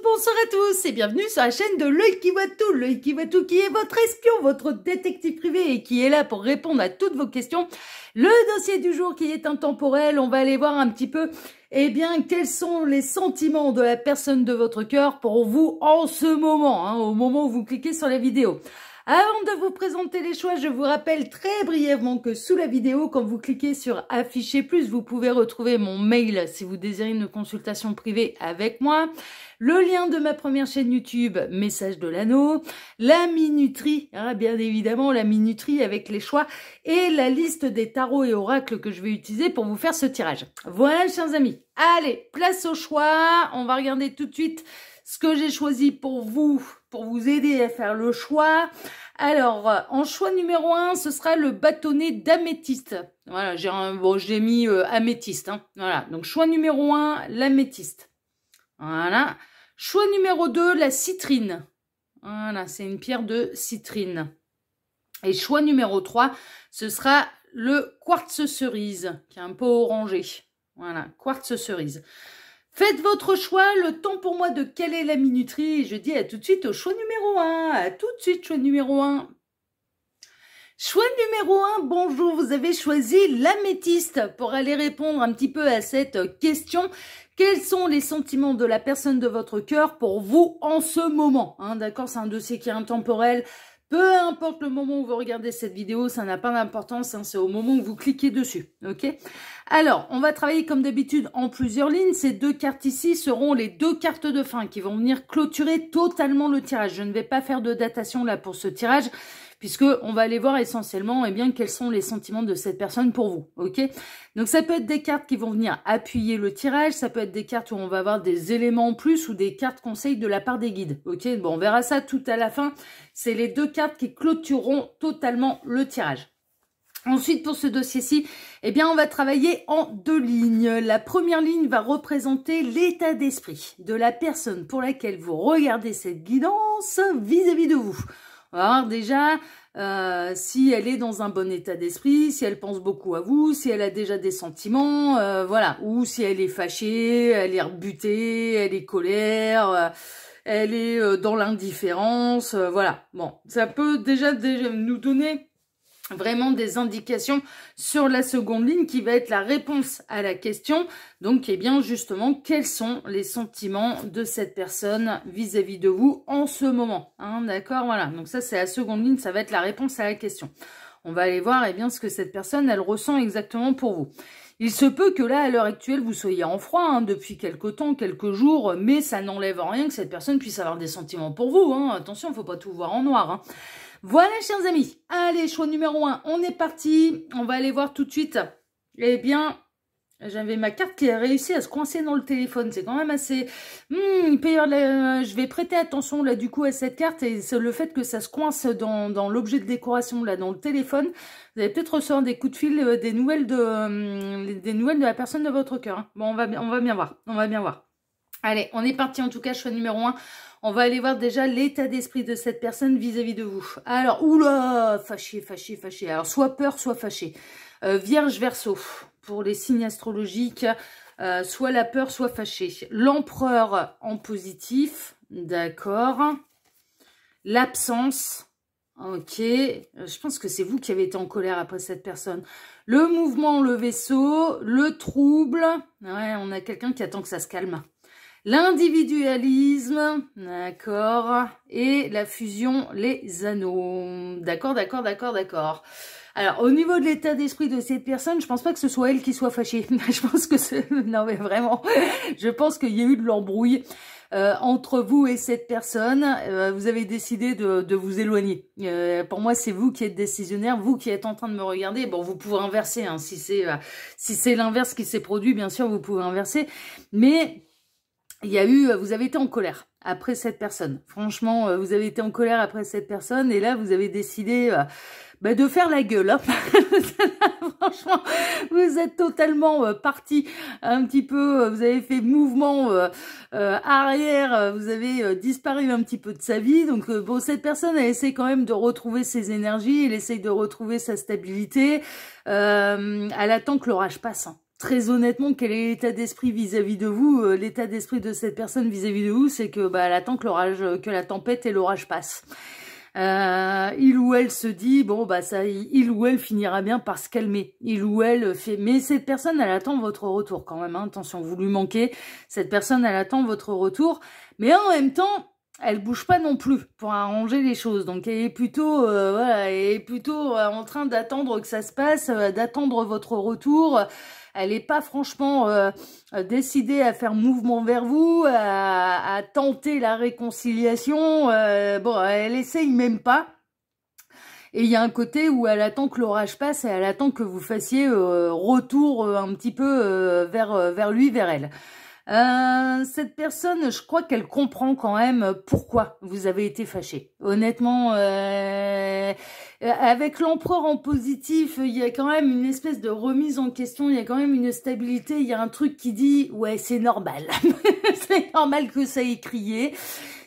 bonsoir à tous et bienvenue sur la chaîne de L'Œil qui voit tout. L'Œil qui voit tout qui est votre espion, votre détective privé et qui est là pour répondre à toutes vos questions. Le dossier du jour qui est intemporel, on va aller voir un petit peu, eh bien, quels sont les sentiments de la personne de votre cœur pour vous en ce moment, hein, au moment où vous cliquez sur la vidéo. Avant de vous présenter les choix, je vous rappelle très brièvement que sous la vidéo, quand vous cliquez sur afficher plus, vous pouvez retrouver mon mail si vous désirez une consultation privée avec moi, le lien de ma première chaîne YouTube, Message de l'Anneau, la minuterie, hein, bien évidemment la minuterie avec les choix et la liste des tarots et oracles que je vais utiliser pour vous faire ce tirage. Voilà, chers amis. Allez, place au choix. On va regarder tout de suite ce que j'ai choisi pour vous aider à faire le choix. Alors, en choix numéro 1, ce sera le bâtonnet d'améthyste. Voilà, j'ai mis améthyste. Hein. Voilà, donc choix numéro 1, l'améthyste. Voilà. Choix numéro 2, la citrine. Voilà, c'est une pierre de citrine. Et choix numéro 3, ce sera le quartz cerise, qui est un peu orangé. Voilà, quartz cerise. Faites votre choix, le temps pour moi de quelle est la minuterie. Et je dis à tout de suite au choix numéro 1. À tout de suite, choix numéro 1. Choix numéro 1, bonjour, vous avez choisi l'améthyste pour aller répondre un petit peu à cette question. Quels sont les sentiments de la personne de votre cœur pour vous en ce moment, hein, d'accord, c'est un dossier qui est intemporel. Peu importe le moment où vous regardez cette vidéo, ça n'a pas d'importance, hein, c'est au moment où vous cliquez dessus, ok? Alors, on va travailler comme d'habitude en plusieurs lignes. Ces deux cartes ici seront les deux cartes de fin qui vont venir clôturer totalement le tirage. Je ne vais pas faire de datation là pour ce tirage, puisque on va aller voir essentiellement, eh bien, quels sont les sentiments de cette personne pour vous, ok? Donc, ça peut être des cartes qui vont venir appuyer le tirage, ça peut être des cartes où on va avoir des éléments en plus ou des cartes conseils de la part des guides, ok? Bon, on verra ça tout à la fin. C'est les deux cartes qui clôtureront totalement le tirage. Ensuite, pour ce dossier-ci, eh bien, on va travailler en deux lignes. La première ligne va représenter l'état d'esprit de la personne pour laquelle vous regardez cette guidance vis-à-vis de vous. Alors déjà, si elle est dans un bon état d'esprit, si elle pense beaucoup à vous, si elle a déjà des sentiments, voilà, ou si elle est fâchée, elle est rebutée, elle est colère, elle est dans l'indifférence, voilà. Bon, ça peut déjà nous donner vraiment des indications sur la seconde ligne qui va être la réponse à la question. Donc, eh bien, justement, quels sont les sentiments de cette personne vis-à-vis de vous en ce moment, hein, d'accord, voilà. Donc ça, c'est la seconde ligne, ça va être la réponse à la question. On va aller voir, eh bien, ce que cette personne, elle ressent exactement pour vous. Il se peut que là, à l'heure actuelle, vous soyez en froid, hein, depuis quelques temps, quelques jours, mais ça n'enlève en rien que cette personne puisse avoir des sentiments pour vous, hein. Attention, il ne faut pas tout voir en noir, hein. Voilà, chers amis. Allez, choix numéro 1, on est parti. On va aller voir tout de suite. Eh bien, j'avais ma carte qui a réussi à se coincer dans le téléphone. C'est quand même assez... il peut y avoir je vais prêter attention, là, du coup, à cette carte. Et c'est le fait que ça se coince dans l'objet de décoration, là, dans le téléphone. Vous allez peut-être recevoir des coups de fil, des nouvelles de la personne de votre cœur, hein. Bon, on va bien voir. On va bien voir. Allez, on est parti, en tout cas, choix numéro 1. On va aller voir déjà l'état d'esprit de cette personne vis-à-vis de vous. Alors, oula, fâché, fâché, fâché. Alors, soit peur, soit fâché. Vierge, Verseau, pour les signes astrologiques, soit la peur, soit fâché. L'empereur en positif, d'accord. L'absence, ok. Je pense que c'est vous qui avez été en colère après cette personne. Le mouvement, le vaisseau, le trouble. Ouais, on a quelqu'un qui attend que ça se calme. L'individualisme, d'accord, et la fusion, les anneaux, d'accord, d'accord, d'accord, d'accord. Alors, au niveau de l'état d'esprit de cette personne, je pense pas que ce soit elle qui soit fâchée. Je pense que c'est... Non, mais vraiment, je pense qu'il y a eu de l'embrouille entre vous et cette personne. Vous avez décidé de vous éloigner. Pour moi, c'est vous qui êtes décisionnaire, vous qui êtes en train de me regarder. Bon, vous pouvez inverser, hein, si c'est l'inverse qui s'est produit, bien sûr, vous pouvez inverser. Mais... vous avez été en colère après cette personne. Franchement, vous avez été en colère après cette personne et là, vous avez décidé de faire la gueule. Hein. Franchement, vous êtes totalement parti un petit peu, vous avez fait mouvement arrière, vous avez disparu un petit peu de sa vie. Donc, bon, cette personne, elle essaie quand même de retrouver ses énergies, elle essaie de retrouver sa stabilité. Elle attend que l'orage passe. Hein. très honnêtement, quel est l'état d'esprit vis-à-vis de vous? L'état d'esprit de cette personne vis-à-vis de vous, c'est que elle attend que la tempête et l'orage passent. Il ou elle se dit, bon, il ou elle finira bien par se calmer. Il ou elle fait, mais cette personne, elle attend votre retour quand même, hein. Attention, vous lui manquez. Cette personne, elle attend votre retour. Mais en même temps, elle bouge pas non plus pour arranger les choses. Donc, elle est plutôt, en train d'attendre que ça se passe, d'attendre votre retour. Elle n'est pas franchement décidée à faire mouvement vers vous, à tenter la réconciliation. Elle essaye même pas. Et il y a un côté où elle attend que l'orage passe et elle attend que vous fassiez retour un petit peu vers lui, vers elle. Cette personne, je crois qu'elle comprend quand même pourquoi vous avez été fâché. Honnêtement, avec l'empereur en positif, il y a quand même une espèce de remise en question, il y a quand même une stabilité, il y a un truc qui dit, ouais, c'est normal. C'est normal que ça ait crié,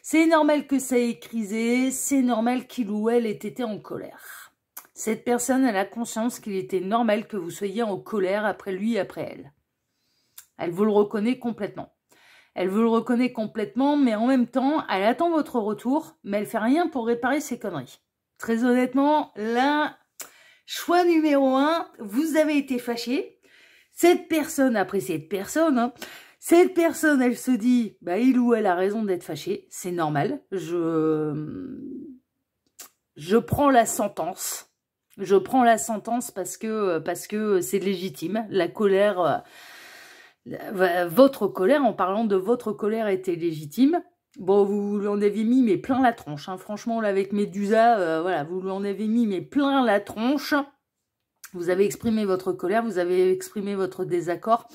c'est normal que ça ait crisé, c'est normal qu'il ou elle ait été en colère. Cette personne, elle a conscience qu'il était normal que vous soyez en colère après lui, après elle. Elle vous le reconnaît complètement. Elle vous le reconnaît complètement, mais en même temps, elle attend votre retour, mais elle fait rien pour réparer ses conneries. Très honnêtement, là, choix numéro 1, vous avez été fâché. Cette personne, après cette personne, elle se dit, il ou elle a raison d'être fâché, c'est normal. Je prends la sentence. Je prends la sentence parce que c'est légitime. La colère... votre colère, en parlant de votre colère, était légitime. Bon, vous lui en avez mis mais plein la tronche. Hein. Franchement, là, avec Médusa, vous lui en avez mis mais plein la tronche. Vous avez exprimé votre colère, vous avez exprimé votre désaccord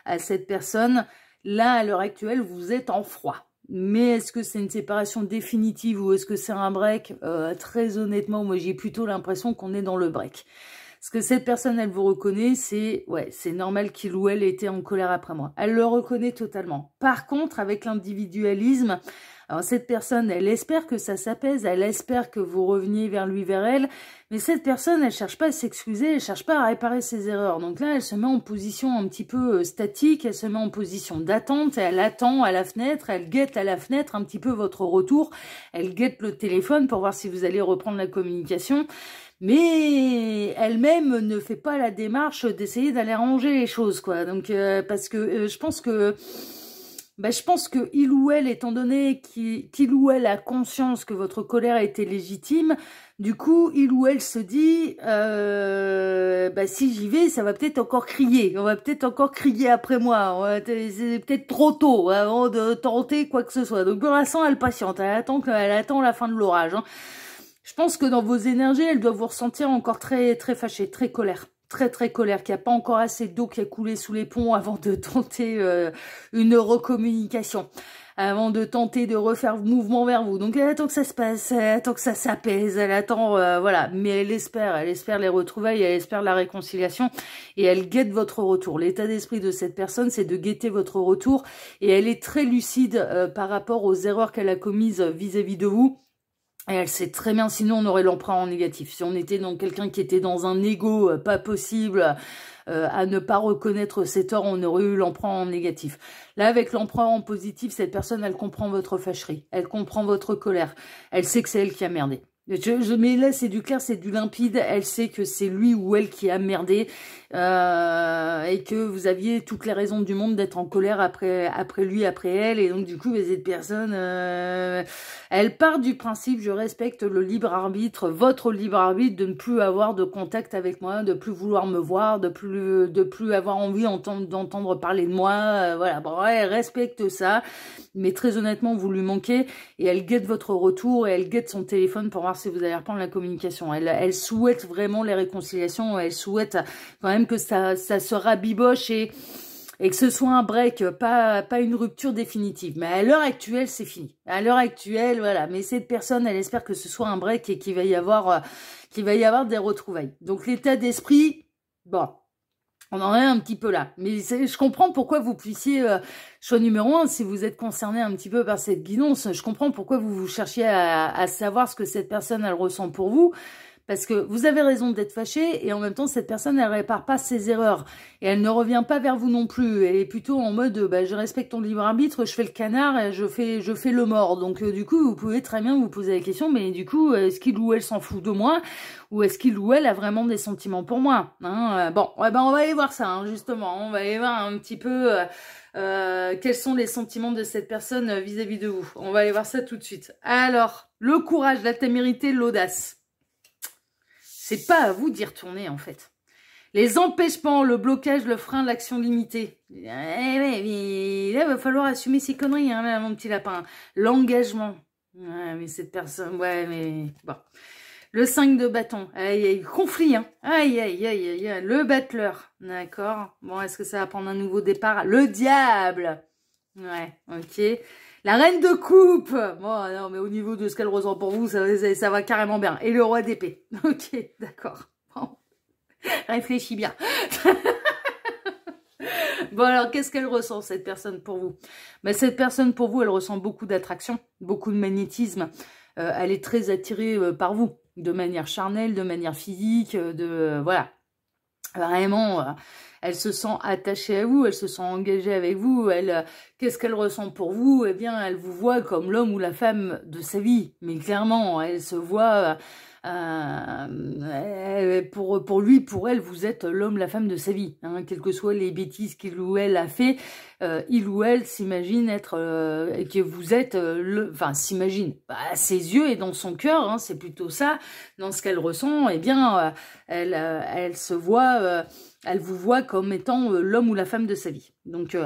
à cette personne. Là, à l'heure actuelle, vous êtes en froid. Mais est-ce que c'est une séparation définitive ou est-ce que c'est un break? Très honnêtement, moi, j'ai plutôt l'impression qu'on est dans le break. Parce que cette personne, elle vous reconnaît, c'est normal qu'il ou elle était en colère après moi. Elle le reconnaît totalement. Par contre, avec l'individualisme, alors cette personne, elle espère que ça s'apaise, elle espère que vous reveniez vers lui, vers elle, mais cette personne, elle cherche pas à s'excuser, elle cherche pas à réparer ses erreurs. Donc là, elle se met en position un petit peu statique, elle se met en position d'attente, elle attend à la fenêtre, elle guette à la fenêtre un petit peu votre retour, elle guette le téléphone pour voir si vous allez reprendre la communication. Mais elle-même ne fait pas la démarche d'essayer d'aller arranger les choses, quoi. Donc, parce que je pense que il ou elle, étant donné qu'il ou elle a conscience que votre colère était légitime, du coup, il ou elle se dit, si j'y vais, ça va peut-être encore crier. On va peut-être encore crier après moi. C'est peut-être trop tôt avant de tenter quoi que ce soit. Donc, pour l'instant, elle patiente. Elle attend la fin de l'orage. Hein. Je pense que dans vos énergies, elle doit vous ressentir encore très, très fâchée, très colère. Très, très colère, qu'il n'y a pas encore assez d'eau qui a coulé sous les ponts avant de tenter une recommunication. Avant de tenter de refaire mouvement vers vous. Donc elle attend que ça se passe, elle attend que ça s'apaise, elle attend, voilà. Mais elle espère les retrouvailles, elle espère la réconciliation et elle guette votre retour. L'état d'esprit de cette personne, c'est de guetter votre retour et elle est très lucide par rapport aux erreurs qu'elle a commises vis-à-vis de vous. Et elle sait très bien, sinon on aurait l'emprunt en négatif. Si on était dans quelqu'un qui était dans un ego pas possible, à ne pas reconnaître ses torts, on aurait eu l'emprunt en négatif. Là, avec l'emprunt en positif, cette personne, elle comprend votre fâcherie, elle comprend votre colère, elle sait que c'est elle qui a merdé. Mais là, c'est du clair, c'est du limpide. Elle sait que c'est lui ou elle qui a merdé et que vous aviez toutes les raisons du monde d'être en colère après lui, après elle. Et donc, du coup, cette personne, elle part du principe, je respecte le libre arbitre, votre libre arbitre, de ne plus avoir de contact avec moi, de plus vouloir me voir, de plus avoir envie d'entendre parler de moi. Voilà, bon, elle respecte ça. Mais très honnêtement, vous lui manquez et elle guette votre retour et elle guette son téléphone pour voir si vous allez reprendre la communication. Elle souhaite vraiment les réconciliations, elle souhaite quand même que ça se rabiboche et que ce soit un break, pas une rupture définitive. Mais à l'heure actuelle, c'est fini. À l'heure actuelle, voilà. Mais cette personne, elle espère que ce soit un break et qu'il va y avoir des retrouvailles. Donc l'état d'esprit, bon. On en est un petit peu là. Mais je comprends pourquoi vous puissiez, choix numéro 1, si vous êtes concerné un petit peu par cette guidance, je comprends pourquoi vous cherchiez à savoir ce que cette personne, elle ressent pour vous. Parce que vous avez raison d'être fâché et en même temps, cette personne, elle répare pas ses erreurs. Et elle ne revient pas vers vous non plus. Elle est plutôt en mode, bah, je respecte ton libre arbitre, je fais le canard et je fais le mort. Donc, du coup, vous pouvez très bien vous poser la question, mais du coup, est-ce qu'il ou elle s'en fout de moi? Ou est-ce qu'il ou elle a vraiment des sentiments pour moi, hein? Bon, ouais, ben, on va aller voir ça, hein, justement. On va aller voir un petit peu quels sont les sentiments de cette personne vis-à-vis de vous. On va aller voir ça tout de suite. Alors, le courage, la témérité, l'audace. C'est pas à vous d'y retourner, en fait. Les empêchements, le blocage, le frein, l'action limitée. Mais là, il va falloir assumer ses conneries, hein, là, mon petit lapin. L'engagement. Ouais, mais cette personne, ouais, mais... Bon. Le 5 de bâton. Aïe, aïe, conflit, hein. Aïe, aïe, aïe, aïe, aïe. Le battleur. D'accord. Bon, est-ce que ça va prendre un nouveau départ? Le diable. Ouais, ok. La reine de coupe. Bon, non, mais au niveau de ce qu'elle ressent pour vous, ça va carrément bien. Et le roi d'épée. Ok, d'accord. Bon. Réfléchis bien. Bon, alors, qu'est-ce qu'elle ressent, cette personne, pour vous? Ben, cette personne, pour vous, elle ressent beaucoup d'attraction, beaucoup de magnétisme. Elle est très attirée par vous, de manière charnelle, de manière physique, voilà. Vraiment, elle se sent attachée à vous, elle se sent engagée avec vous. Qu'est-ce qu'elle ressent pour vous? Eh bien, elle vous voit comme l'homme ou la femme de sa vie. Mais clairement, elle se voit... pour lui, pour elle, vous êtes l'homme, la femme de sa vie. Hein, quelles que soient les bêtises qu'il ou elle a fait, il ou elle s'imagine être... que vous êtes... enfin, s'imagine. Bah, ses yeux et dans son cœur, hein, c'est plutôt ça. Dans ce qu'elle ressent, eh bien, elle se voit... elle vous voit comme étant l'homme ou la femme de sa vie. Donc,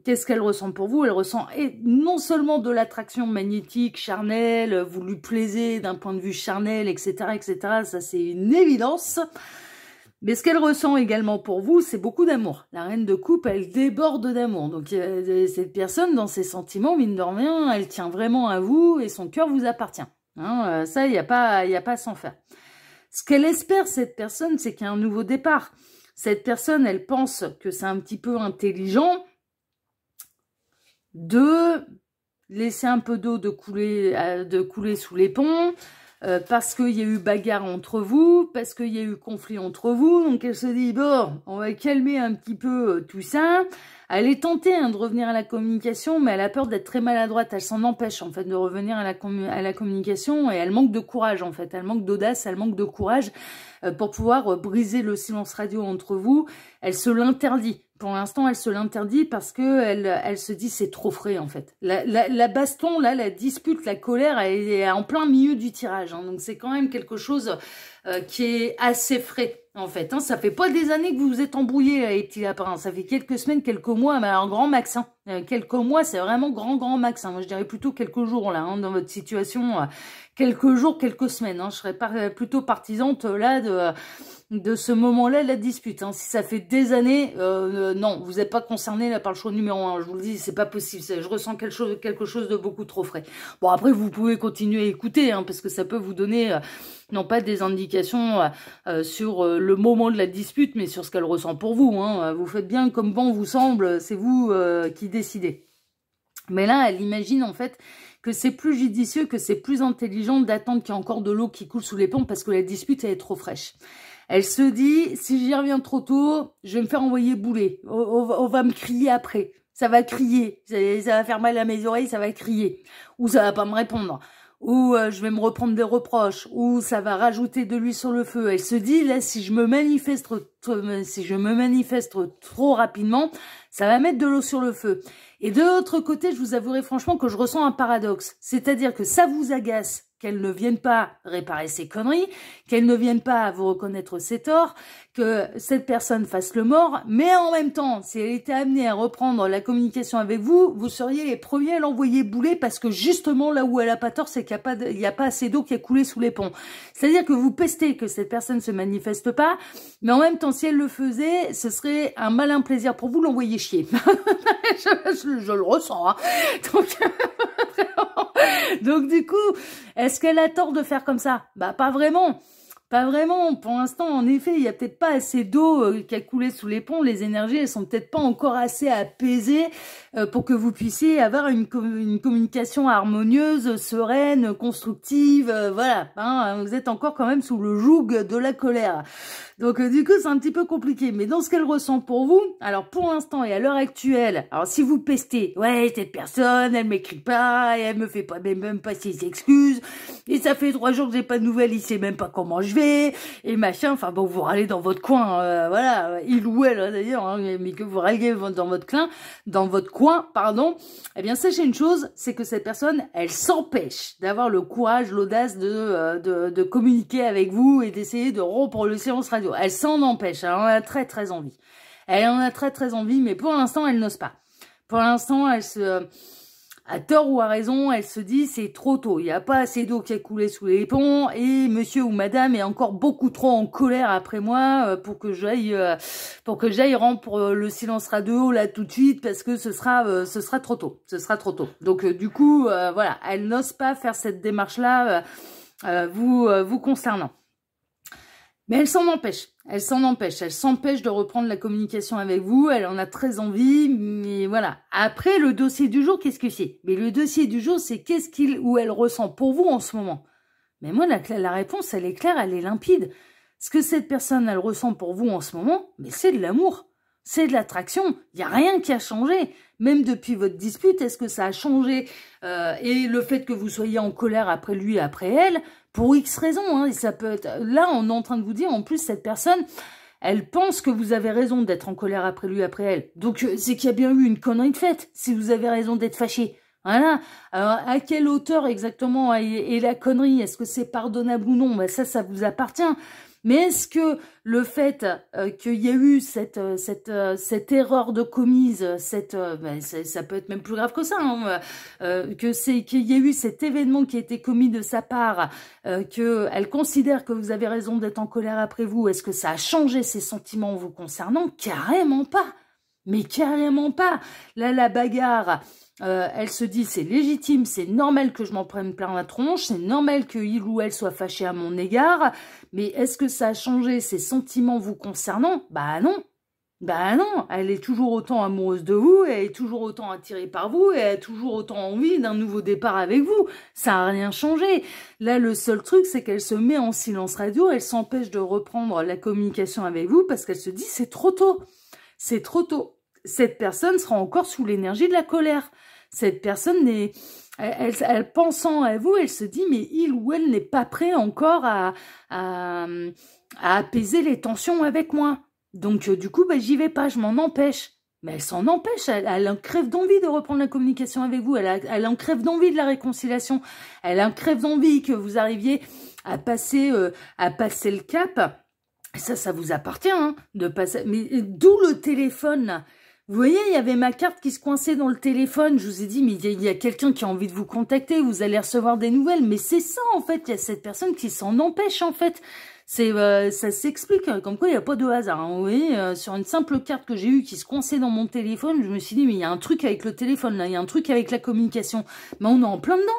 qu'est-ce qu'elle ressent pour vous? Elle ressent non seulement de l'attraction magnétique, charnelle, vous lui plaisez d'un point de vue charnel, etc., etc. Ça, c'est une évidence. Mais ce qu'elle ressent également pour vous, c'est beaucoup d'amour. La reine de coupe, elle déborde d'amour. Donc, cette personne, dans ses sentiments, mine de rien, elle tient vraiment à vous et son cœur vous appartient. Hein, ça, il n'y a pas à s'en faire. Ce qu'elle espère, cette personne, c'est qu'il y a un nouveau départ. Cette personne, elle pense que c'est un petit peu intelligent de laisser un peu d'eau de couler sous les ponts, parce qu'il y a eu bagarre entre vous, parce qu'il y a eu conflit entre vous. Donc elle se dit, bon, on va calmer un petit peu tout ça. Elle est tentée hein, de revenir à la communication, mais elle a peur d'être très maladroite. Elle s'en empêche en fait de revenir à la communication et elle manque de courage en fait. Elle manque d'audace, elle manque de courage pour pouvoir briser le silence radio entre vous. Elle se l'interdit. Pour l'instant, elle se l'interdit parce que elle se dit c'est trop frais en fait. La baston, là, la dispute, la colère, elle est en plein milieu du tirage. Hein, donc c'est quand même quelque chose qui est assez frais en fait. Hein. Ça fait pas des années que vous vous êtes embrouillés, les petits lapins. Ça fait quelques semaines, quelques mois, mais alors grand max. Hein. Quelques mois, c'est vraiment grand max. Hein. Moi, je dirais plutôt quelques jours là hein, dans votre situation. Quelques jours, quelques semaines. Hein. Je serais plutôt partisante là de ce moment-là, la dispute. Hein. Si ça fait des années, non, vous n'êtes pas concerné là par le choix numéro 1. Je vous le dis, c'est pas possible. Je ressens quelque chose de beaucoup trop frais. Bon, après, vous pouvez continuer à écouter, hein, parce que ça peut vous donner, non pas des indications sur le moment de la dispute, mais sur ce qu'elle ressent pour vous. Hein. Vous faites bien comme bon vous semble, c'est vous qui décidez. Mais là, elle imagine en fait que c'est plus judicieux, que c'est plus intelligent d'attendre qu'il y ait encore de l'eau qui coule sous les ponts parce que la dispute, elle est trop fraîche. Elle se dit, si j'y reviens trop tôt, je vais me faire envoyer bouler. On va me crier après. Ça va crier. Ça va faire mal à mes oreilles, ça va crier. Ou ça va pas me répondre. Ou je vais me reprendre des reproches. Ou ça va rajouter de l'huile sur le feu. Elle se dit, là, si je me manifeste trop rapidement, ça va mettre de l'eau sur le feu. Et de l'autre côté, je vous avouerai franchement que je ressens un paradoxe. C'est-à-dire que ça vous agace qu'elle ne vienne pas réparer ses conneries, qu'elle ne vienne pas vous reconnaître ses torts, que cette personne fasse le mort, mais en même temps, si elle était amenée à reprendre la communication avec vous, vous seriez les premiers à l'envoyer bouler parce que justement là où elle a pas tort, c'est qu'il n'y a pas assez d'eau qui a coulé sous les ponts. C'est-à-dire que vous pestez que cette personne se manifeste pas, mais en même temps, si elle le faisait, ce serait un malin plaisir pour vous l'envoyer chier. je le ressens, hein. Donc du coup, est-ce qu'elle a tort de faire comme ça? Bah pas vraiment. Pas vraiment. Pour l'instant, en effet, il n'y a peut-être pas assez d'eau qui a coulé sous les ponts. Les énergies, elles sont peut-être pas encore assez apaisées pour que vous puissiez avoir une communication harmonieuse, sereine, constructive. Voilà. Hein, vous êtes encore quand même sous le joug de la colère. Donc du coup, c'est un petit peu compliqué. Mais dans ce qu'elle ressent pour vous, alors pour l'instant et à l'heure actuelle, alors si vous pestez, ouais, cette personne, elle m'écrit pas, et elle me fait pas même pas ses excuses, et ça fait 3 jours que j'ai pas de nouvelles, il sait même pas comment je vais, et machin, enfin bon, vous râlez dans votre coin, voilà, il ou elle d'ailleurs, hein, mais que vous râlez dans votre coin, pardon, eh bien sachez une chose, c'est que cette personne, elle s'empêche d'avoir le courage, l'audace de communiquer avec vous et d'essayer de rompre le silence radio. Elle s'en empêche, elle en a très très envie. Elle en a très très envie, mais pour l'instant, elle n'ose pas. Pour l'instant, elle à tort ou à raison, elle se dit c'est trop tôt. Il n'y a pas assez d'eau qui a coulé sous les ponts et monsieur ou madame est encore beaucoup trop en colère après moi pour que j'aille rompre le silence radio là tout de suite parce que ce sera trop tôt. Ce sera trop tôt. Donc du coup, voilà, elle n'ose pas faire cette démarche là vous concernant. Mais elle s'en empêche, elle s'empêche de reprendre la communication avec vous, elle en a très envie, mais voilà. Après, le dossier du jour, qu'est-ce que c'est? Mais le dossier du jour, c'est qu'est-ce qu'il ou elle ressent pour vous en ce moment. Mais moi, la réponse, elle est claire, elle est limpide. Ce que cette personne, elle ressent pour vous en ce moment, mais c'est de l'amour, c'est de l'attraction, il n'y a rien qui a changé. Même depuis votre dispute, est-ce que ça a changé et le fait que vous soyez en colère après lui, après elle, pour X raisons, hein, et ça peut être... Là, on est en train de vous dire, en plus, cette personne, elle pense que vous avez raison d'être en colère après lui, après elle. Donc, c'est qu'il y a bien eu une connerie de faite, si vous avez raison d'être fâché. Voilà. Alors, à quelle hauteur exactement est la connerie? Est-ce que c'est pardonnable ou non? Ben, ça vous appartient. Mais est-ce que le fait qu'il y a eu cette erreur de commise, ben, ça peut être même plus grave que ça, hein, qu'il y a eu cet événement qui a été commis de sa part, qu'elle considère que vous avez raison d'être en colère après vous, est-ce que ça a changé ses sentiments vous concernant? Carrément pas. Mais carrément pas. Là, la bagarre... elle se dit c'est légitime, c'est normal que je m'en prenne plein la tronche, c'est normal que il ou elle soit fâché à mon égard, mais est-ce que ça a changé ses sentiments vous concernant? Bah non. Bah non, elle est toujours autant amoureuse de vous, elle est toujours autant attirée par vous, et elle a toujours autant envie d'un nouveau départ avec vous. Ça n'a rien changé. Là, le seul truc, c'est qu'elle se met en silence radio, elle s'empêche de reprendre la communication avec vous parce qu'elle se dit c'est trop tôt. C'est trop tôt. Cette personne sera encore sous l'énergie de la colère. Cette personne elle pensant à vous, elle se dit mais il ou elle n'est pas prêt encore à apaiser les tensions avec moi. Donc du coup, bah, j'y vais pas, je m'en empêche. Mais elle s'en empêche, elle en crève d'envie de reprendre la communication avec vous, elle en crève d'envie de la réconciliation, elle en crève d'envie que vous arriviez à passer le cap. Ça vous appartient, hein, de passer. Mais d'où le téléphone, là. Vous voyez, il y avait ma carte qui se coinçait dans le téléphone. Je vous ai dit, mais il y a quelqu'un qui a envie de vous contacter. Vous allez recevoir des nouvelles. Mais c'est ça, en fait. Il y a cette personne qui s'en empêche, en fait. Ça s'explique. Comme quoi, il n'y a pas de hasard. Hein. Vous voyez, sur une simple carte que j'ai eue qui se coinçait dans mon téléphone, je me suis dit, mais il y a un truc avec le téléphone, là. Il y a un truc avec la communication. Mais on est en plein dedans.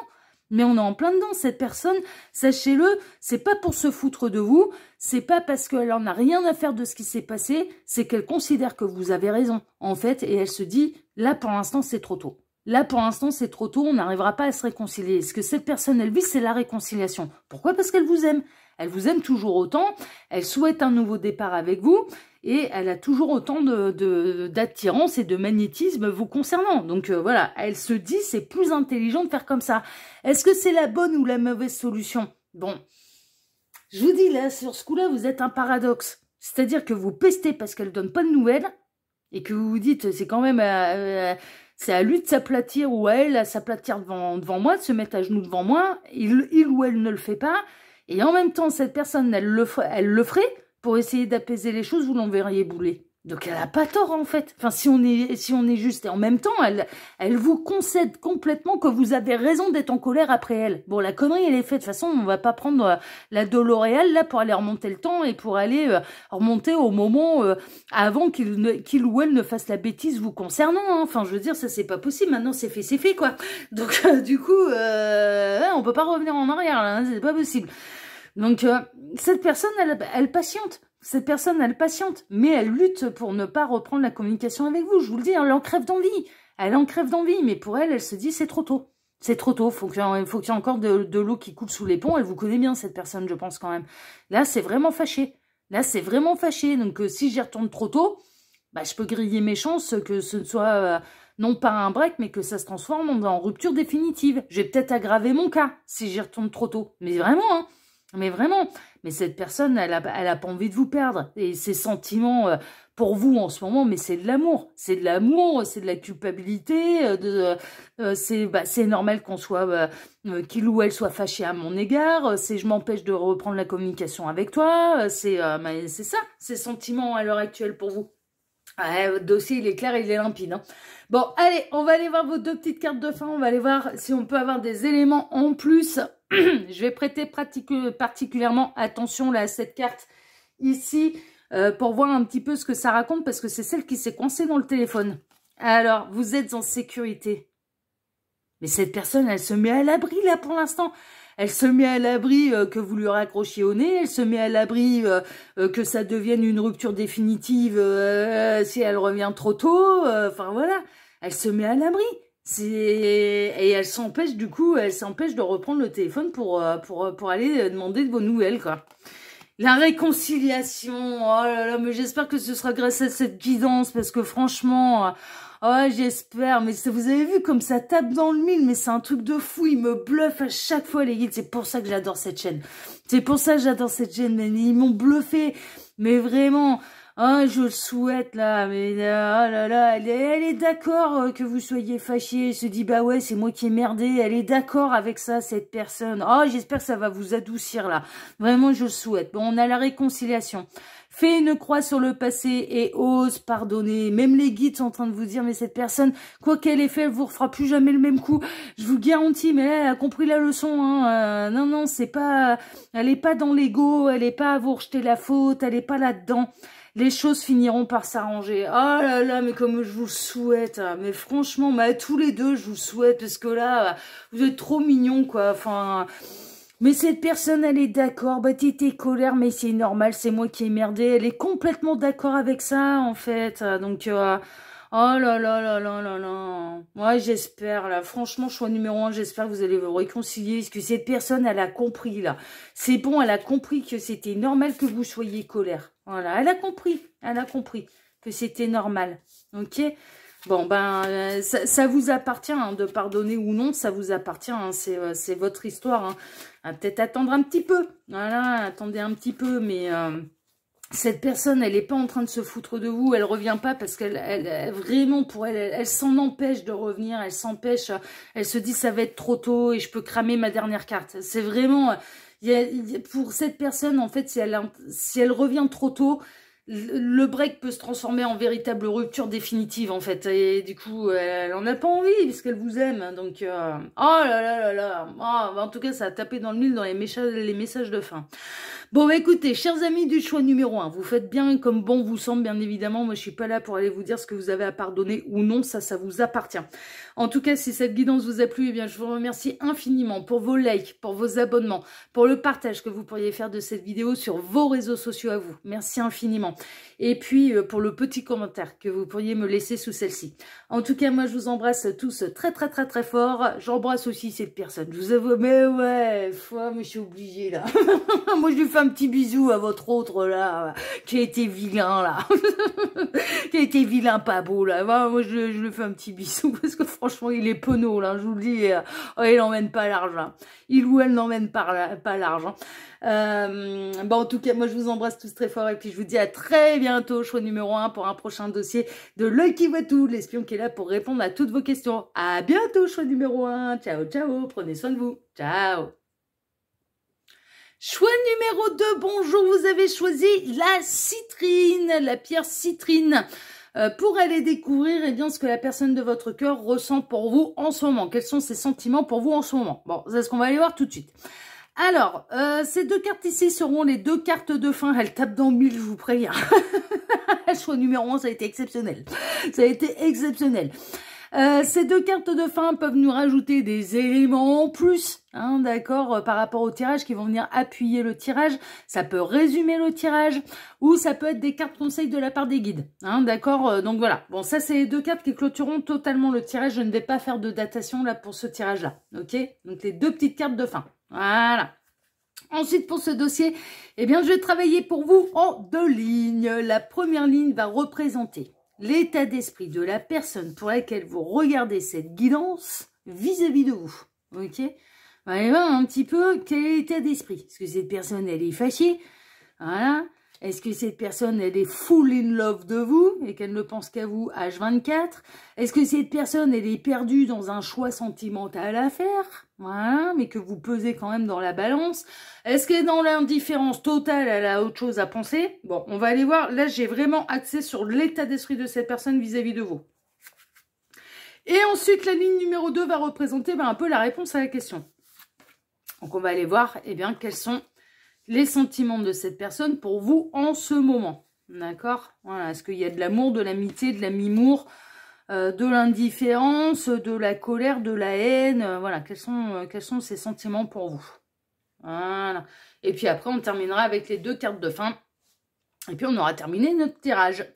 Mais on est en plein dedans, cette personne, sachez-le, c'est pas pour se foutre de vous, c'est pas parce qu'elle en a rien à faire de ce qui s'est passé, c'est qu'elle considère que vous avez raison, en fait, et elle se dit, là, pour l'instant, c'est trop tôt. Là, pour l'instant, c'est trop tôt, on n'arrivera pas à se réconcilier. Ce que cette personne, elle vit, c'est la réconciliation. Pourquoi? Parce qu'elle vous aime. Elle vous aime toujours autant, elle souhaite un nouveau départ avec vous, et elle a toujours autant d'attirance et de magnétisme vous concernant. Donc voilà, elle se dit c'est plus intelligent de faire comme ça. Est-ce que c'est la bonne ou la mauvaise solution? Bon, je vous dis là, sur ce coup-là, vous êtes un paradoxe. C'est-à-dire que vous pestez parce qu'elle donne pas de nouvelles, et que vous vous dites c'est quand même... c'est à lui de s'aplatir ou à elle à s'aplatir devant moi, de se mettre à genoux devant moi, il ou elle ne le fait pas, et en même temps, cette personne, elle le ferait pour essayer d'apaiser les choses, vous l'enverriez bouler. Donc elle a pas tort en fait. Enfin, si on est juste, et en même temps, elle vous concède complètement que vous avez raison d'être en colère après elle. Bon, la connerie, elle est faite. De toute façon, on va pas prendre la DeLorean là pour aller remonter le temps et pour aller remonter au moment avant qu'il ou elle ne fasse la bêtise vous concernant. Hein. Enfin, je veux dire, ça c'est pas possible. Maintenant, c'est fait quoi. Donc du coup, on peut pas revenir en arrière là. Hein, c'est pas possible. Donc, cette personne, elle patiente. Cette personne, elle patiente. Mais elle lutte pour ne pas reprendre la communication avec vous. Je vous le dis, elle en crève d'envie. Elle en crève d'envie. Mais pour elle, elle se dit, c'est trop tôt. C'est trop tôt. Faut qu'il y ait encore de l'eau qui coule sous les ponts. Elle vous connaît bien, cette personne, je pense, quand même. Là, c'est vraiment fâché. Là, c'est vraiment fâché. Donc, si j'y retourne trop tôt, bah, je peux griller mes chances que ce ne soit non pas un break, mais que ça se transforme en rupture définitive. Je vais peut-être aggraver mon cas si j'y retourne trop tôt. Mais vraiment, hein. Mais vraiment. Mais cette personne, elle a pas envie de vous perdre. Et ses sentiments pour vous en ce moment, mais c'est de l'amour. C'est de l'amour, c'est de la culpabilité. C'est normal qu'on soit, qu'il ou elle soit fâché à mon égard. Je m'empêche de reprendre la communication avec toi. C'est ça, ces sentiments à l'heure actuelle pour vous. Ouais, votre dossier, il est clair, il est limpide. Hein. Bon, allez, on va aller voir vos 2 petites cartes de fin. On va aller voir si on peut avoir des éléments en plus. Je vais prêter particulièrement attention là, à cette carte ici pour voir un petit peu ce que ça raconte parce que c'est celle qui s'est coincée dans le téléphone. Alors, vous êtes en sécurité. Mais cette personne, elle se met à l'abri là pour l'instant. Elle se met à l'abri que vous lui raccrochiez au nez. Elle se met à l'abri que ça devienne une rupture définitive si elle revient trop tôt. Enfin voilà, elle se met à l'abri. Et elle s'empêche du coup, elle s'empêche de reprendre le téléphone pour aller demander de vos nouvelles quoi. La réconciliation, oh là là, mais j'espère que ce sera grâce à cette guidance parce que franchement... Oh, j'espère, mais vous avez vu comme ça tape dans le mille, mais c'est un truc de fou, il me bluffe à chaque fois les guides, c'est pour ça que j'adore cette chaîne. C'est pour ça que j'adore cette chaîne, mais ils m'ont bluffé, mais vraiment, oh, je le souhaite là, mais oh là là, elle est d'accord que vous soyez fâchés, elle se dit bah ouais, c'est moi qui ai merdé, elle est d'accord avec ça, cette personne. Oh, j'espère que ça va vous adoucir là, vraiment je le souhaite. Bon, on a la réconciliation. Fais une croix sur le passé et ose pardonner. Même les guides sont en train de vous dire, mais cette personne, quoi qu'elle ait fait, elle vous refera plus jamais le même coup. Je vous garantis, mais elle a compris la leçon. Hein. Non, c'est pas, elle est pas dans l'ego, elle est pas à vous rejeter la faute, elle est pas là-dedans. Les choses finiront par s'arranger. Oh là là, mais comme je vous le souhaite. Hein. Mais franchement, à tous les deux, je vous le souhaite parce que là, vous êtes trop mignons, quoi. Enfin... Mais cette personne, elle est d'accord, bah t'étais colère, mais c'est normal, c'est moi qui ai merdé. Elle est complètement d'accord avec ça, en fait. Donc, oh là là là là là là. Ouais, j'espère, là, franchement, choix numéro 1, j'espère que vous allez vous réconcilier. Parce que cette personne, elle a compris, là. C'est bon, elle a compris que c'était normal que vous soyez colère. Voilà, elle a compris que c'était normal. Ok ? Bon, ben, ça vous appartient hein, de pardonner ou non, ça vous appartient, hein, c'est votre histoire. Hein. Peut-être attendre un petit peu, voilà, attendez un petit peu, mais cette personne, elle n'est pas en train de se foutre de vous, elle revient pas parce qu'elle vraiment, pour elle s'en empêche de revenir, elle s'empêche, elle se dit ça va être trop tôt et je peux cramer ma dernière carte. C'est vraiment, pour cette personne, en fait, si elle revient trop tôt, le break peut se transformer en véritable rupture définitive en fait et du coup elle en a pas envie parce qu'elle vous aime donc oh là là là là oh, en tout cas ça a tapé dans le mille dans les messages de fin. Bon bah écoutez chers amis du choix numéro 1, vous faites bien comme bon vous semble bien évidemment, moi je suis pas là pour aller vous dire ce que vous avez à pardonner ou non, ça vous appartient. En tout cas si cette guidance vous a plu, eh bien je vous remercie infiniment pour vos likes, pour vos abonnements, pour le partage que vous pourriez faire de cette vidéo sur vos réseaux sociaux à vous, merci infiniment. Et puis pour le petit commentaire que vous pourriez me laisser sous celle-ci. En tout cas, moi je vous embrasse tous très très très très fort. J'embrasse aussi cette personne. Je vous avoue, mais ouais, moi je suis obligée là. Moi je lui fais un petit bisou à votre autre là, qui a été vilain là. Qui a été vilain pas beau là. Moi je lui fais un petit bisou parce que franchement il est penaud là, je vous le dis. Oh, il n'emmène pas large là. Il ou elle n'emmène pas large. Hein. Bon en tout cas moi je vous embrasse tous très fort et puis je vous dis à très bientôt choix numéro 1 pour un prochain dossier de l'œil qui voit tout, l'espion qui est là pour répondre à toutes vos questions. À bientôt choix numéro 1, ciao ciao, prenez soin de vous, ciao. Choix numéro 2, bonjour, vous avez choisi la citrine, la pierre citrine. Pour aller découvrir eh bien, ce que la personne de votre cœur ressent pour vous en ce moment. Quels sont ses sentiments pour vous en ce moment. Bon, c'est ce qu'on va aller voir tout de suite. Alors, ces 2 cartes ici seront les 2 cartes de fin. Elles tapent dans le mille, je vous préviens. Le choix numéro 1, ça a été exceptionnel. Ça a été exceptionnel. Ces deux cartes de fin peuvent nous rajouter des éléments en plus, hein, d'accord, par rapport au tirage qui vont venir appuyer le tirage. Ça peut résumer le tirage ou ça peut être des cartes conseils de la part des guides, hein, d'accord. Donc voilà, bon ça c'est les deux cartes qui clôtureront totalement le tirage. Je ne vais pas faire de datation là pour ce tirage-là, ok. Donc les deux petites cartes de fin, voilà. Ensuite, pour ce dossier, eh bien, je vais travailler pour vous en deux lignes. La première ligne va représenter l'état d'esprit de la personne pour laquelle vous regardez cette guidance vis-à-vis de vous. Ok? On va aller voir un petit peu quel est l'état d'esprit. Est-ce que cette personne, elle est fâchée? Voilà. Est-ce que cette personne, elle est full in love de vous et qu'elle ne pense qu'à vous H24? Est-ce que cette personne, elle est perdue dans un choix sentimental à faire? Voilà, mais que vous pesez quand même dans la balance. Est-ce qu'elle est dans l'indifférence totale, elle a autre chose à penser? Bon, on va aller voir. Là, j'ai vraiment axé sur l'état d'esprit de cette personne vis-à-vis de vous. Et ensuite, la ligne numéro 2 va représenter un peu la réponse à la question. Donc, on va aller voir quels sont les sentiments de cette personne pour vous en ce moment. D'accord? Voilà. Est-ce qu'il y a de l'amour, de l'amitié, de la mimour, de l'indifférence, de la colère, de la haine? Voilà. Quels sont ces sentiments pour vous? Voilà. Et puis après, on terminera avec les deux cartes de fin. Et puis, on aura terminé notre tirage.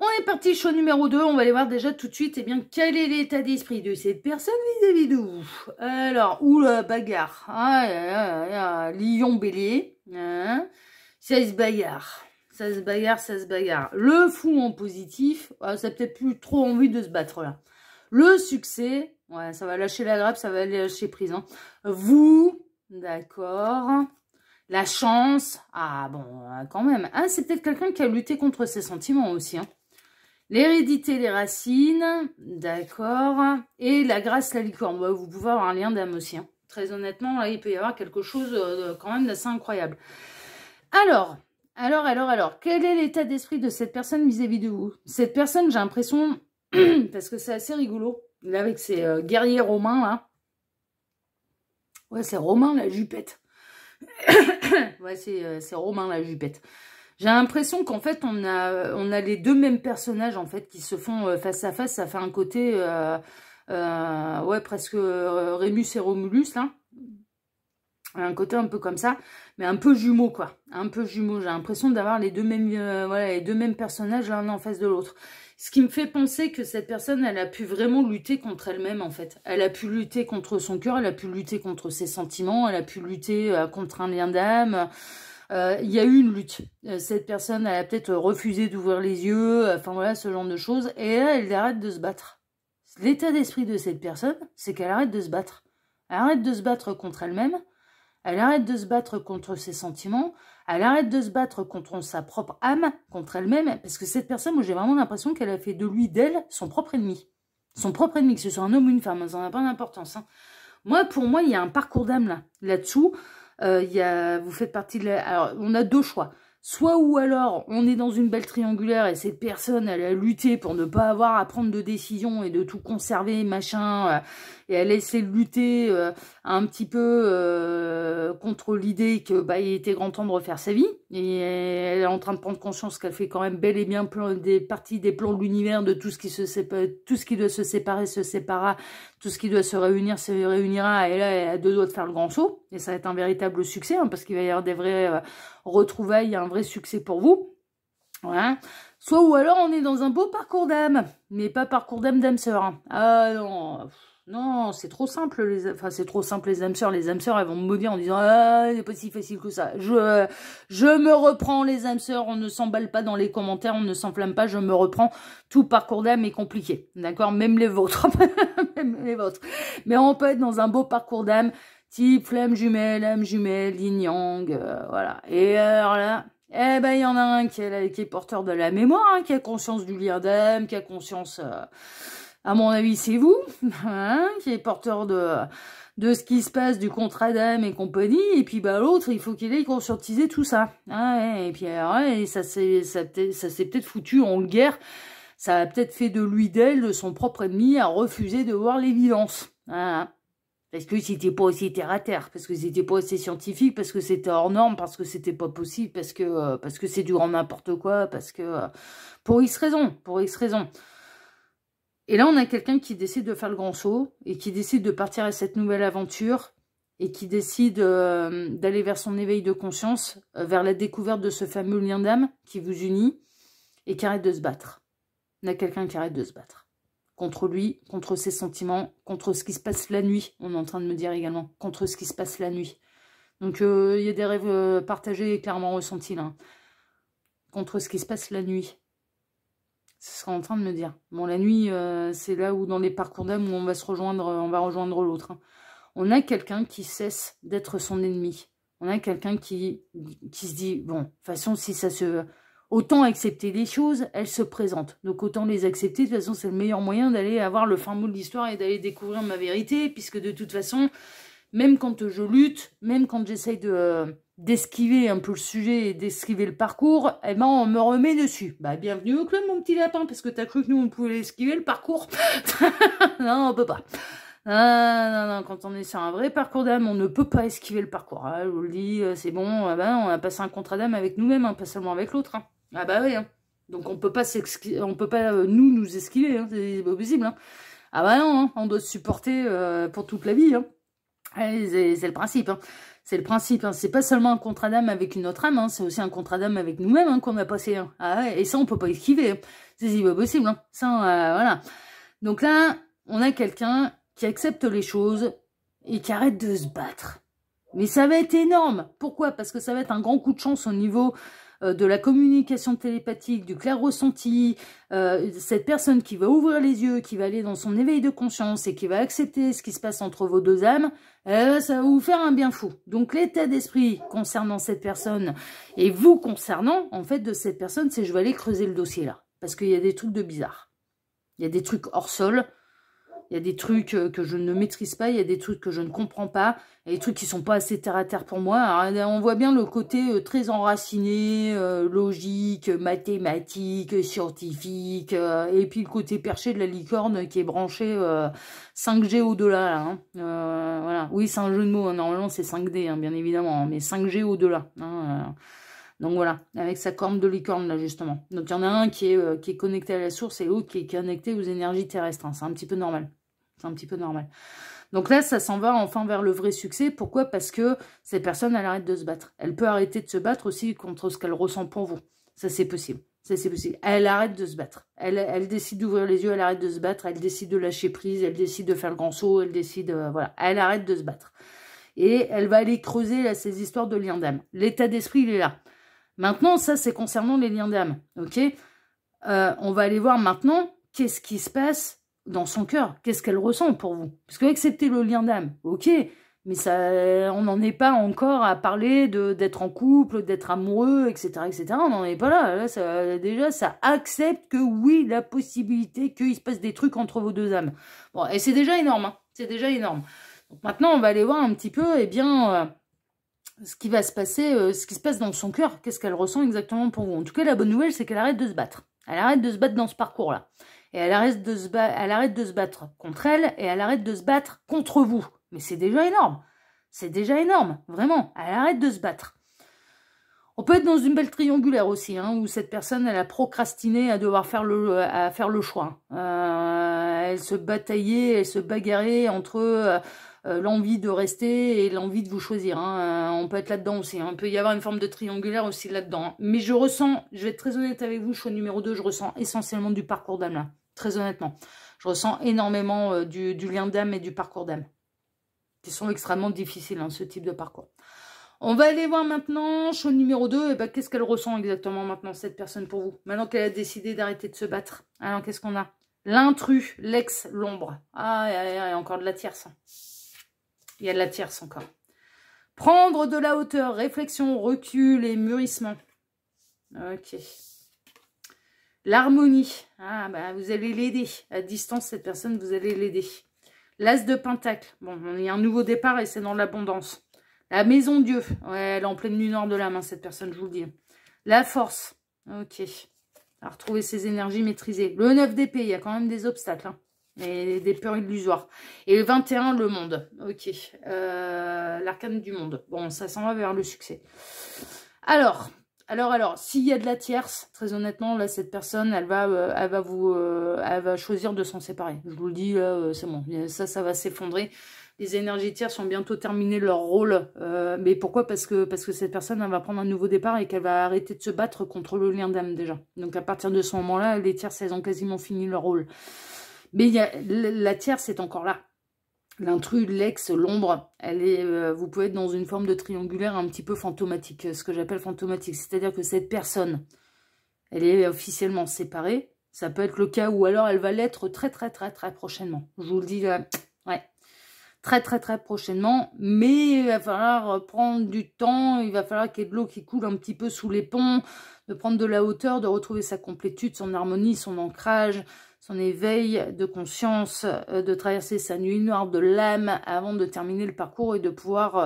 On est parti, choix numéro 2. On va aller voir déjà tout de suite, quel est l'état d'esprit de cette personne vis-à-vis de vous. Alors, oula, bagarre. Lion, bélier. Hein, ça se bagarre. Ça se bagarre, ça se bagarre. Le fou en positif. Ça n'a peut-être plus trop envie de se battre, là. Le succès. Ouais, ça va lâcher la grappe, ça va lâcher prise. Hein. Vous, d'accord. La chance. Ah, bon, quand même. Ah, c'est peut-être quelqu'un qui a lutté contre ses sentiments aussi, hein. L'hérédité, les racines, d'accord. Et la grâce, la licorne. Ouais, vous pouvez avoir un lien d'âme aussi. Hein. Très honnêtement, là, il peut y avoir quelque chose quand même d'assez incroyable. Alors, quel est l'état d'esprit de cette personne vis-à-vis de vous? Cette personne, j'ai l'impression, parce que c'est assez rigolo, là, avec ces guerriers romains, là. Ouais, c'est romain, la jupette. Ouais, c'est romain, la jupette. J'ai l'impression qu'en fait, on a les deux mêmes personnages, en fait, qui se font face à face. Ça fait un côté, ouais, presque Rémus et Romulus, là. Un côté un peu comme ça, mais un peu jumeau, quoi. Un peu jumeau. J'ai l'impression d'avoir les deux mêmes, voilà, les deux mêmes personnages, l'un en face de l'autre. Ce qui me fait penser que cette personne, elle a pu vraiment lutter contre elle-même, en fait. Elle a pu lutter contre son cœur, elle a pu lutter contre ses sentiments, elle a pu lutter contre un lien d'âme. Il y a eu une lutte. Cette personne, elle a peut-être refusé d'ouvrir les yeux, enfin voilà, ce genre de choses. Et là, elle arrête de se battre. L'état d'esprit de cette personne, c'est qu'elle arrête de se battre. Elle arrête de se battre contre elle-même. Elle arrête de se battre contre ses sentiments. Elle arrête de se battre contre sa propre âme, contre elle-même. Parce que cette personne, moi, j'ai vraiment l'impression qu'elle a fait de lui, d'elle, son propre ennemi. Son propre ennemi, que ce soit un homme ou une femme, ça n'a pas d'importance. Hein. Pour moi, il y a un parcours d'âme là-dessous. Vous faites partie de la... Alors, on a deux choix. Soit ou alors, on est dans une belle triangulaire et cette personne, elle a lutté pour ne pas avoir à prendre de décision et de tout conserver, machin, et elle a essayé de lutter un petit peu contre l'idée que il était grand temps de refaire sa vie. Et elle est en train de prendre conscience qu'elle fait quand même bel et bien partie des plans de l'univers, de tout ce qui tout ce qui doit se séparer se séparera, tout ce qui doit se réunir se réunira, et là, elle a deux doigts de faire le grand saut. Et ça va être un véritable succès, hein, parce qu'il va y avoir des vrais retrouvailles, un vrai succès pour vous. Voilà. Soit ou alors on est dans un beau parcours d'âme, mais pas parcours d'âme sœur. Hein. Ah non, non, c'est trop simple. C'est trop simple les âmes sœurs. Les âmes sœurs, elles vont me maudire en disant ah, c'est pas si facile que ça. Je me reprends les âmes sœurs. On ne s'emballe pas dans les commentaires, on ne s'enflamme pas. Je me reprends. Tout parcours d'âme est compliqué, d'accord. Même les vôtres, même les vôtres. Mais on peut être dans un beau parcours d'âme. Type flamme jumelle, âme jumelle, yin yang, voilà. Et alors là, il y en a un qui est porteur de la mémoire, hein, qui a conscience du lien d'âme, qui a conscience, à mon avis, c'est vous, hein, qui est porteur de ce qui se passe, du contrat d'âme et compagnie. Et puis l'autre, il faut qu'il ait conscientisé tout ça. Ah, ouais, et puis alors, ouais, ça s'est peut-être foutu en guerre. Ça a peut-être fait de lui, d'elle, de son propre ennemi, à refuser de voir l'évidence. Voilà. Parce que c'était pas aussi terre à terre, parce que c'était pas assez scientifique, parce que c'était hors norme, parce que c'était pas possible, parce que c'est du grand n'importe quoi, parce que pour X raisons, Et là, on a quelqu'un qui décide de faire le grand saut et qui décide de partir à cette nouvelle aventure et qui décide d'aller vers son éveil de conscience, vers la découverte de ce fameux lien d'âme qui vous unit et qui arrête de se battre. On a quelqu'un qui arrête de se battre. Contre lui, contre ses sentiments, contre ce qui se passe la nuit, on est en train de me dire également, contre ce qui se passe la nuit. Donc, il y a des rêves partagés et clairement ressentis, là. Contre ce qui se passe la nuit. C'est ce qu'on est en train de me dire. Bon, la nuit, c'est là où, dans les parcours d'âme, où on va se rejoindre, on va rejoindre l'autre. Hein. On a quelqu'un qui cesse d'être son ennemi. On a quelqu'un qui se dit, bon, de toute façon, si ça se... Autant accepter les choses, elles se présentent. Donc autant les accepter, de toute façon, c'est le meilleur moyen d'aller avoir le fin mot de l'histoire et d'aller découvrir ma vérité, puisque de toute façon, même quand je lutte, même quand j'essaye d'esquiver un peu le sujet et d'esquiver le parcours, eh ben on me remet dessus. Bah bienvenue au club, mon petit lapin, parce que t'as cru que nous, on pouvait esquiver le parcours. Non, on peut pas. Non, quand on est sur un vrai parcours d'âme, on ne peut pas esquiver le parcours. Hein, je vous le dis, c'est bon, on a passé un contrat d'âme avec nous-mêmes, hein, pas seulement avec l'autre. Hein. Ah bah oui, hein. Donc on peut pas nous esquiver, hein, c'est pas possible. Hein. Ah bah non, hein, on doit se supporter pour toute la vie. Hein. C'est le principe. Hein. C'est le principe. Hein. C'est pas seulement un contrat d'âme avec une autre âme, hein, c'est aussi un contrat d'âme avec nous-mêmes hein, qu'on a passé. Hein. Ah ouais, et ça on peut pas esquiver. Hein. C'est pas possible. Hein. Ça, voilà. Donc là, on a quelqu'un qui accepte les choses et qui arrête de se battre. Mais ça va être énorme. Pourquoi? Parce que ça va être un grand coup de chance au niveau de la communication télépathique, du clair ressenti, cette personne qui va ouvrir les yeux, qui va aller dans son éveil de conscience et qui va accepter ce qui se passe entre vos deux âmes, ça va vous faire un bien fou. Donc l'état d'esprit concernant cette personne et vous concernant, en fait, de cette personne, c'est je vais aller creuser le dossier là. Parce qu'il y a des trucs de bizarre. Il y a des trucs hors sol. Il y a des trucs que je ne maîtrise pas, il y a des trucs que je ne comprends pas, il y a des trucs qui sont pas assez terre à terre pour moi. Alors, on voit bien le côté très enraciné, logique, mathématique, scientifique, et puis le côté perché de la licorne qui est branché 5G au-delà. Hein. Voilà. Oui, c'est un jeu de mots, hein. Normalement c'est 5D, hein, bien évidemment, hein, mais 5G au-delà. Hein, donc voilà, avec sa corne de licorne là justement. Donc il y en a un qui est connecté à la source et l'autre qui est connecté aux énergies terrestres. Hein. C'est un petit peu normal. C'est un petit peu normal. Donc là, ça s'en va enfin vers le vrai succès. Pourquoi? Parce que cette personne, elle arrête de se battre. Elle peut arrêter de se battre aussi contre ce qu'elle ressent pour vous. Ça, c'est possible. Ça, c'est possible. Elle arrête de se battre. Elle décide d'ouvrir les yeux, elle arrête de se battre. Elle décide de lâcher prise, elle décide de faire le grand saut, elle décide... voilà, elle arrête de se battre. Et elle va aller creuser là, ces histoires de liens d'âme. L'état d'esprit, il est là. Maintenant, ça, c'est concernant les liens d'âme. Ok, on va aller voir maintenant qu'est-ce qui se passe dans son cœur, qu'est-ce qu'elle ressent pour vous. Parce que accepter le lien d'âme, ok, mais ça, on n'en est pas encore à parler d'être en couple, d'être amoureux, etc., etc. On n'en est pas là. Là ça, déjà, ça accepte que oui, la possibilité qu'il se passe des trucs entre vos deux âmes. Bon, et c'est déjà énorme, hein, c'est déjà énorme. Donc maintenant, on va aller voir un petit peu, eh bien, ce qui va se passer, ce qui se passe dans son cœur, qu'est-ce qu'elle ressent exactement pour vous. En tout cas, la bonne nouvelle, c'est qu'elle arrête de se battre. Elle arrête de se battre dans ce parcours-là. Et elle arrête de se battre contre elle et elle arrête de se battre contre vous. Mais c'est déjà énorme. C'est déjà énorme, vraiment. Elle arrête de se battre. On peut être dans une belle triangulaire aussi, hein, où cette personne, elle a procrastiné à devoir faire le choix. Elle se bataillait, elle se bagarrait entre l'envie de rester et l'envie de vous choisir. Hein. On peut être là-dedans aussi. Hein. Il peut y avoir une forme de triangulaire aussi là-dedans. Hein. Mais je ressens, je vais être très honnête avec vous, choix numéro 2, je ressens essentiellement du parcours d'âme là. Très honnêtement. Je ressens énormément du lien d'âme et du parcours d'âme. Qui sont extrêmement difficiles, hein, ce type de parcours. On va aller voir maintenant, chose numéro 2, et ben, qu'est-ce qu'elle ressent exactement maintenant, cette personne pour vous. Maintenant qu'elle a décidé d'arrêter de se battre. Alors, qu'est-ce qu'on a? L'intrus, l'ex, l'ombre. Ah, il y a encore de la tierce. Il y a de la tierce encore. Prendre de la hauteur, réflexion, recul et mûrissement. Ok. L'harmonie. Ah, bah, vous allez l'aider. À distance, cette personne, vous allez l'aider. L'as de pentacle. Bon, il y a un nouveau départ et c'est dans l'abondance. La maison Dieu. Ouais, elle est en pleine lueur de l'âme, hein, cette personne, je vous le dis. La force. Ok. À retrouver ses énergies maîtrisées. Le 9 d'épée, il y a quand même des obstacles. Hein, et des peurs illusoires. Et le 21, le monde. Ok. L'arcane du monde. Bon, ça s'en va vers le succès. Alors, Alors, s'il y a de la tierce, très honnêtement, là, cette personne, elle va choisir de s'en séparer. Je vous le dis, là, c'est bon. Ça va s'effondrer. Les énergies tierces ont bientôt terminé leur rôle. Mais pourquoi? Parce que cette personne, elle va prendre un nouveau départ et qu'elle va arrêter de se battre contre le lien d'âme, déjà. Donc, à partir de ce moment-là, les tierces, elles ont quasiment fini leur rôle. Mais la tierce est encore là. L'intrus, l'ex, l'ombre, vous pouvez être dans une forme de triangulaire un petit peu fantomatique, ce que j'appelle fantomatique. C'est-à-dire que cette personne, elle est officiellement séparée. Ça peut être le cas où alors elle va l'être très prochainement. Je vous le dis, ouais, très prochainement. Mais il va falloir prendre du temps, il va falloir qu'il y ait de l'eau qui coule un petit peu sous les ponts, de prendre de la hauteur, de retrouver sa complétude, son harmonie, son ancrage, son éveil de conscience, de traverser sa nuit noire de l'âme avant de terminer le parcours et de pouvoir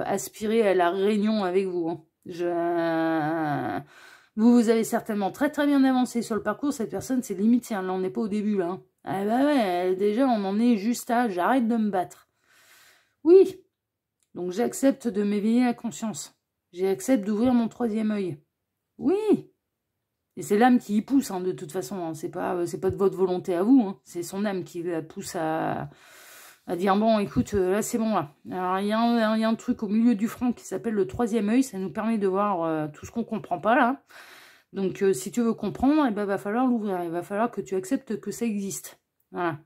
aspirer à la réunion avec vous. Hein. Vous avez certainement très bien avancé sur le parcours. Cette personne, c'est limite, là, on n'est pas au début, là. Hein. Ah bah ouais, déjà, on en est juste à « j'arrête de me battre ». Oui, donc j'accepte de m'éveiller à la conscience. J'accepte d'ouvrir mon troisième œil. Oui. Et c'est l'âme qui y pousse, hein, de toute façon. Hein. C'est pas de votre volonté à vous. Hein. C'est son âme qui la pousse à dire, bon, écoute, là, c'est bon, là. Alors, il y a un truc au milieu du front qui s'appelle le troisième œil. Ça nous permet de voir tout ce qu'on comprend pas, là. Donc, si tu veux comprendre, eh ben, va falloir l'ouvrir. Il va falloir que tu acceptes que ça existe. Voilà.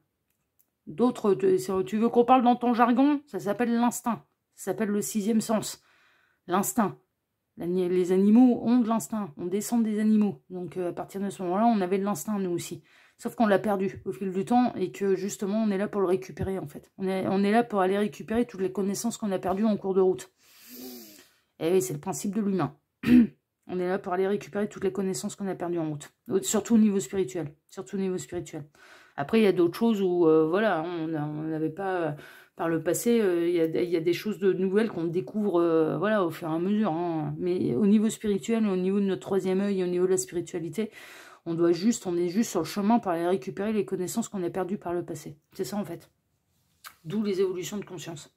D'autres, tu veux qu'on parle dans ton jargon, ça s'appelle l'instinct. Ça s'appelle le sixième sens. L'instinct. Les animaux ont de l'instinct, on descend des animaux. Donc à partir de ce moment-là, on avait de l'instinct nous aussi. Sauf qu'on l'a perdu au fil du temps et que justement, on est là pour le récupérer en fait. On est là pour aller récupérer toutes les connaissances qu'on a perdues en cours de route. Et oui, c'est le principe de l'humain. On est là pour aller récupérer toutes les connaissances qu'on a perdues en route. Surtout au niveau spirituel. Surtout au niveau spirituel. Après, il y a d'autres choses où, voilà, on n'avait pas... Par le passé, il y a des choses de nouvelles qu'on découvre voilà, au fur et à mesure. Hein. Mais au niveau spirituel, au niveau de notre troisième œil, au niveau de la spiritualité, on est juste sur le chemin pour aller récupérer les connaissances qu'on a perdues par le passé. C'est ça en fait. D'où les évolutions de conscience.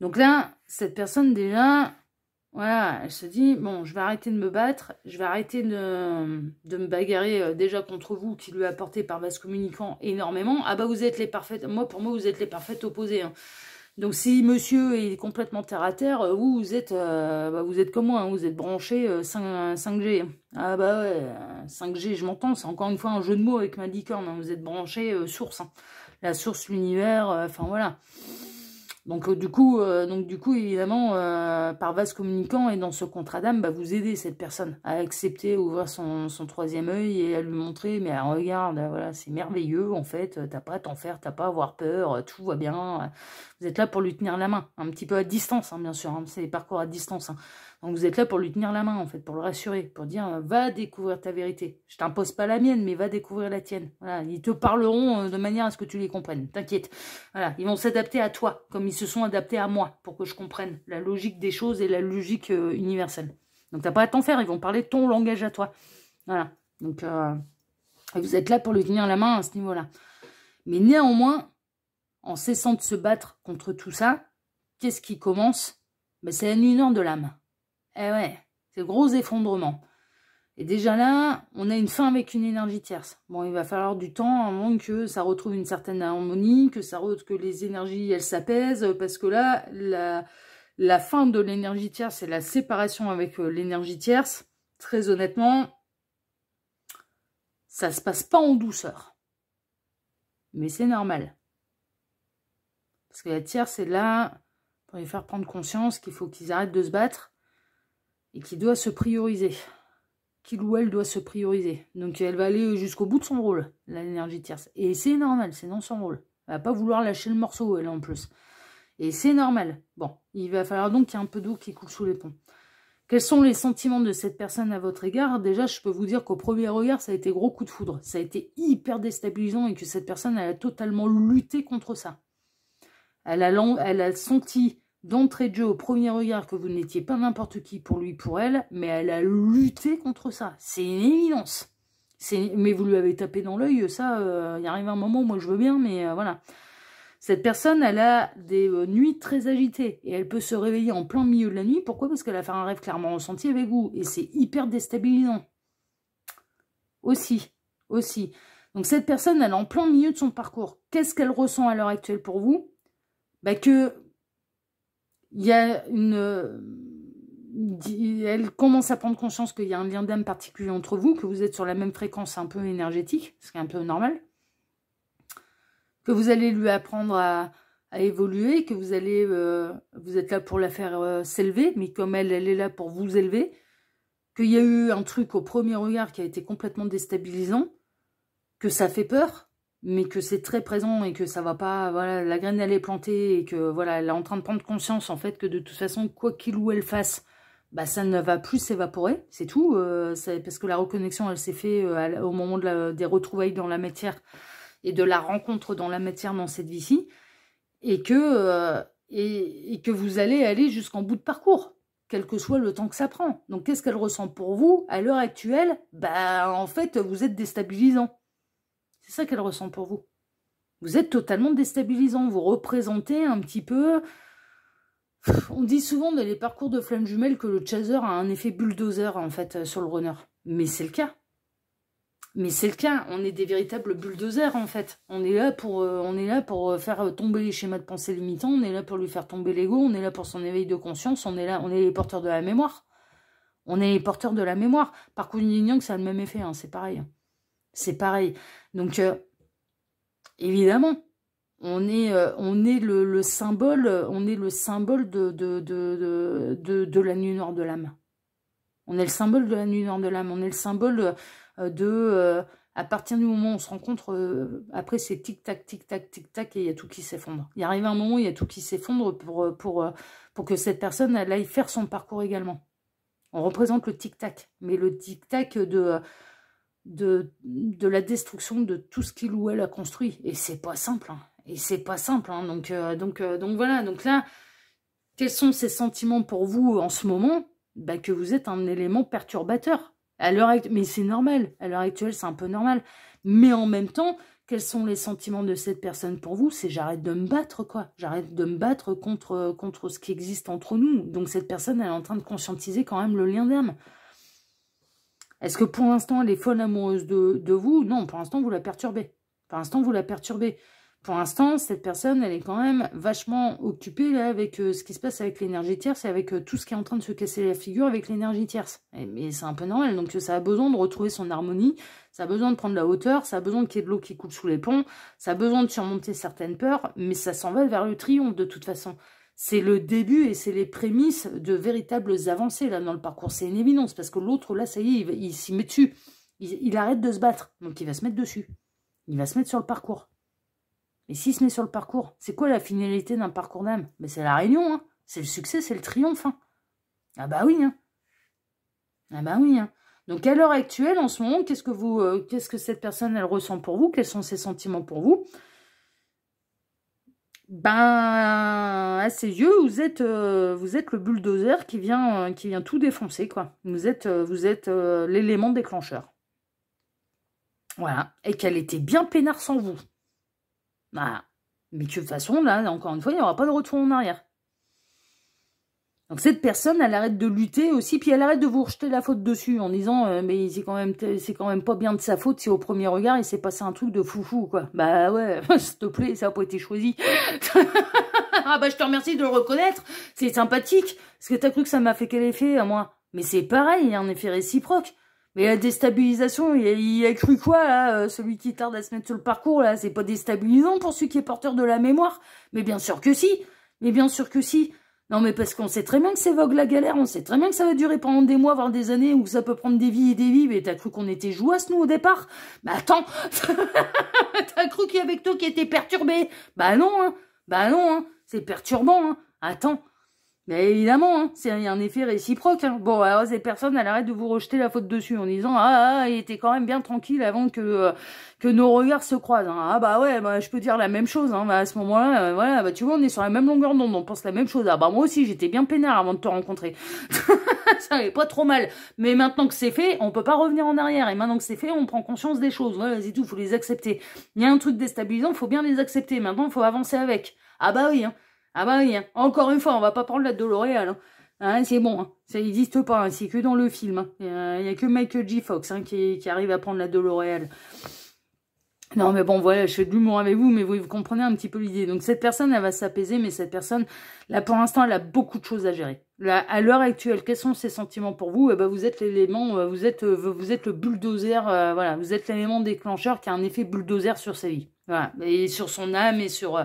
Donc là, cette personne déjà, voilà, elle se dit, bon, je vais arrêter de me battre, je vais arrêter de me bagarrer déjà contre vous, qui lui a apporté par vase communicant énormément. Ah bah vous êtes les parfaites, pour moi vous êtes les parfaites opposés. Hein. Donc si monsieur est complètement terre à terre, vous êtes comme moi, hein, vous êtes branché 5G. Ah bah ouais, 5G, je m'entends, c'est encore une fois un jeu de mots avec ma licorne, hein, vous êtes branché source, hein, la source, l'univers, enfin voilà. Donc du coup, évidemment, par vase communicant et dans ce contrat d'âme, bah, vous aidez cette personne à accepter, ouvrir son troisième œil et à lui montrer, mais regarde, voilà, c'est merveilleux, en fait, t'as pas à t'en faire, t'as pas à avoir peur, tout va bien. Vous êtes là pour lui tenir la main, un petit peu à distance, hein, bien sûr, hein, c'est des parcours à distance. Hein. Donc vous êtes là pour lui tenir la main, en fait, pour le rassurer, pour dire, va découvrir ta vérité. Je t'impose pas la mienne, mais va découvrir la tienne. Voilà, ils te parleront de manière à ce que tu les comprennes, t'inquiète. Voilà, ils vont s'adapter à toi, comme ils se sont adaptés à moi, pour que je comprenne la logique des choses et la logique universelle. Donc t'as pas à t'en faire, ils vont parler ton langage à toi. Voilà, donc vous êtes là pour lui tenir la main à ce niveau-là. Mais néanmoins, en cessant de se battre contre tout ça, qu'est-ce qui commence? Ben, c'est la nuit noire de l'âme. Eh ouais, c'est le gros effondrement. Et déjà là, on a une fin avec une énergie tierce. Bon, il va falloir du temps avant que ça retrouve une certaine harmonie, que les énergies, elles s'apaisent, parce que là, la fin de l'énergie tierce, c'est la séparation avec l'énergie tierce. Très honnêtement, ça se passe pas en douceur. Mais c'est normal. Parce que la tierce est là pour les faire prendre conscience qu'il faut qu'ils arrêtent de se battre et qu'ils doivent se prioriser. Qu'il ou elle doit se prioriser. Donc elle va aller jusqu'au bout de son rôle, l'énergie tierce. Et c'est normal, c'est dans son rôle. Elle va pas vouloir lâcher le morceau, elle en plus. Et c'est normal. Bon, il va falloir donc qu'il y ait un peu d'eau qui coule sous les ponts. Quels sont les sentiments de cette personne à votre égard? Déjà, je peux vous dire qu'au premier regard, ça a été gros coup de foudre. Ça a été hyper déstabilisant et que cette personne, elle a totalement lutté contre ça. Elle a senti d'entrée de jeu au premier regard que vous n'étiez pas n'importe qui pour lui, pour elle, mais elle a lutté contre ça. C'est une évidence. Mais vous lui avez tapé dans l'œil, ça, il arrive un moment où moi je veux bien, mais voilà. Cette personne, elle a des nuits très agitées et elle peut se réveiller en plein milieu de la nuit. Pourquoi? Parce qu'elle a fait un rêve clairement ressenti avec vous et c'est hyper déstabilisant. Aussi. Donc cette personne, elle est en plein milieu de son parcours. Qu'est-ce qu'elle ressent à l'heure actuelle pour vous? Bah que il y a elle commence à prendre conscience qu'il y a un lien d'âme particulier entre vous, que vous êtes sur la même fréquence un peu énergétique, ce qui est un peu normal, que vous allez lui apprendre à évoluer, que vous êtes là pour la faire s'élever, mais comme elle est là pour vous élever, qu'il y a eu un truc au premier regard qui a été complètement déstabilisant, que ça fait peur, mais que c'est très présent et que ça va pas, voilà, la graine elle est plantée et que voilà, elle est en train de prendre conscience en fait que de toute façon, quoi qu'il ou elle fasse, bah ça ne va plus s'évaporer, c'est tout, parce que la reconnexion elle s'est faite au moment des retrouvailles dans la matière et de la rencontre dans la matière dans cette vie-ci, et que vous allez aller jusqu'en bout de parcours, quel que soit le temps que ça prend. Donc qu'est-ce qu'elle ressent pour vous à l'heure actuelle? Bah en fait, vous êtes déstabilisant. C'est ça qu'elle ressent pour vous. Vous êtes totalement déstabilisant. Vous représentez un petit peu... On dit souvent dans les parcours de flammes jumelles que le chaser a un effet bulldozer, en fait, sur le runner. Mais c'est le cas. Mais c'est le cas. On est des véritables bulldozers, en fait. On est là pour faire tomber les schémas de pensée limitants. On est là pour lui faire tomber l'ego. On est là pour son éveil de conscience. On est les porteurs de la mémoire. On est les porteurs de la mémoire. Par contre, Yin-Yang, ça a le même effet. Hein, c'est pareil. C'est pareil. Donc, évidemment, on est le symbole de la nuit noire de l'âme. On est le symbole de la nuit noire de l'âme. On est le symbole à partir du moment où on se rencontre, après c'est tic-tac, tic-tac, tic-tac, et il y a tout qui s'effondre. Il arrive un moment où il y a tout qui s'effondre pour que cette personne elle aille faire son parcours également. On représente le tic-tac, mais le tic-tac de la destruction de tout ce qu'il ou elle a construit. Et c'est pas simple. Hein. Et c'est pas simple. Hein. Donc voilà. Donc là, quels sont ces sentiments pour vous en ce moment? Bah, que vous êtes un élément perturbateur. Mais c'est normal. À l'heure actuelle, c'est un peu normal. Mais en même temps, quels sont les sentiments de cette personne pour vous? C'est j'arrête de me battre, quoi. J'arrête de me battre contre ce qui existe entre nous. Donc cette personne, elle est en train de conscientiser quand même le lien d'âme. Est-ce que pour l'instant, elle est folle amoureuse de vous? Non, pour l'instant, vous la perturbez. Pour l'instant, vous la perturbez. Pour l'instant, cette personne, elle est quand même vachement occupée là, avec ce qui se passe avec l'énergie tierce et avec tout ce qui est en train de se casser la figure avec l'énergie tierce. Mais c'est un peu normal, donc ça a besoin de retrouver son harmonie, ça a besoin de prendre la hauteur, ça a besoin qu'il y ait de l'eau qui coule sous les ponts, ça a besoin de surmonter certaines peurs, mais ça s'en va vers le triomphe de toute façon. C'est le début et c'est les prémices de véritables avancées là dans le parcours. C'est une évidence parce que l'autre, là, ça y est, il s'y met dessus. Il arrête de se battre, donc il va se mettre dessus. Il va se mettre sur le parcours. Et s'il se met sur le parcours, c'est quoi la finalité d'un parcours d'âme? Ben, c'est la réunion, hein. C'est le succès, c'est le triomphe. Hein. Ah bah oui. Hein. Ah bah oui. Hein. Donc à l'heure actuelle, en ce moment, qu'est-ce que cette personne elle ressent pour vous? Quels sont ses sentiments pour vous? Ben, à ses yeux, vous êtes le bulldozer qui vient tout défoncer, quoi. Vous êtes l'élément déclencheur. Voilà. Et qu'elle était bien peinard sans vous. Voilà. Mais que de toute façon, là, encore une fois, il n'y aura pas de retour en arrière. Donc cette personne, elle arrête de lutter aussi, puis elle arrête de vous rejeter la faute dessus en disant mais c'est quand même pas bien de sa faute si au premier regard il s'est passé un truc de foufou, quoi. Bah ouais, s'il te plaît, ça n'a pas été choisi. Ah bah je te remercie de le reconnaître, c'est sympathique. Est-ce que t'as cru que ça m'a fait quel effet à moi? Mais c'est pareil, il y a un effet réciproque. Mais la déstabilisation, il a cru quoi, là, celui qui tarde à se mettre sur le parcours, là, c'est pas déstabilisant pour celui qui est porteur de la mémoire? Mais bien sûr que si. Mais bien sûr que si. Non, mais parce qu'on sait très bien que c'est vogue la galère, on sait très bien que ça va durer pendant des mois, voire des années, ou que ça peut prendre des vies et des vies, mais t'as cru qu'on était jouasses, nous, au départ? Bah attends. T'as cru qu'il y avait que toi qui étais perturbé? Bah non, hein. Bah non, hein. C'est perturbant, hein. Attends. Mais évidemment, hein, il y a un effet réciproque. Hein. Bon, alors ces personnes, elles arrêtent de vous rejeter la faute dessus en disant il était quand même bien tranquille avant que nos regards se croisent. Hein. Ah bah ouais, bah, je peux dire la même chose. Hein. Bah, à ce moment-là, voilà, bah tu vois, on est sur la même longueur d'onde, on pense la même chose. Ah bah moi aussi, j'étais bien peinard avant de te rencontrer. Ça n'est pas trop mal. Mais maintenant que c'est fait, on peut pas revenir en arrière. Et maintenant que c'est fait, on prend conscience des choses. Voilà, c'est tout, faut les accepter. Il y a un truc déstabilisant, faut bien les accepter. Maintenant, il faut avancer avec. Ah bah oui, hein. Ah bah oui, hein. Encore une fois, on va pas prendre la de L'Oréal, hein. Hein, c'est bon, hein. Ça n'existe pas, hein. C'est que dans le film, hein. Il y a que Michael J. Fox, hein, qui arrive à prendre la de L'Oréal. Non, mais bon, voilà, je fais de l'humour avec vous, mais vous comprenez un petit peu l'idée. Donc, cette personne, elle va s'apaiser, mais cette personne, là, pour l'instant, elle a beaucoup de choses à gérer. Là, à l'heure actuelle, quels sont ses sentiments pour vous? Eh ben, vous êtes l'élément, vous êtes le bulldozer, voilà, vous êtes l'élément déclencheur qui a un effet bulldozer sur sa vie. Voilà, et sur son âme, et sur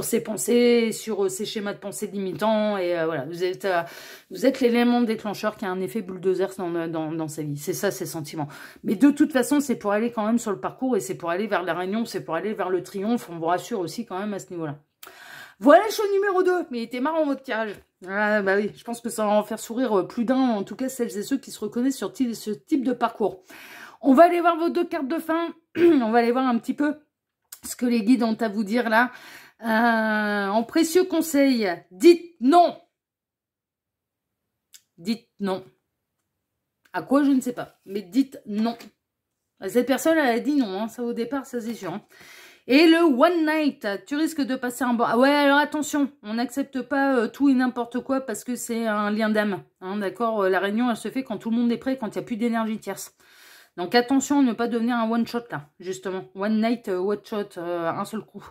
ses pensées, et sur ses schémas de pensée limitants, et voilà, vous êtes l'élément déclencheur qui a un effet bulldozer dans sa vie. C'est ça, ses sentiments. Mais de toute façon, c'est pour aller quand même sur le parcours, et c'est pour aller vers la réunion, c'est pour aller vers le triomphe, on vous rassure aussi quand même à ce niveau-là. Voilà le show numéro 2, mais il était marrant votre tirage. Ah, bah oui, je pense que ça va en faire sourire plus d'un, en tout cas celles et ceux qui se reconnaissent sur ce type de parcours. On va aller voir vos 2 cartes de fin, on va aller voir un petit peu ce que les guides ont à vous dire là. En précieux conseil, dites non. Dites non. À quoi, je ne sais pas, mais dites non. Cette personne, elle a dit non, hein, ça au départ, ça c'est sûr. Hein. Et le one night, tu risques de passer un bon... Ah ouais, alors attention, on n'accepte pas tout et n'importe quoi parce que c'est un lien d'âme. Hein, d'accord, la réunion, elle se fait quand tout le monde est prêt, quand il n'y a plus d'énergie tierce. Donc attention à ne pas devenir un one-shot là, justement. One night, one-shot, un seul coup.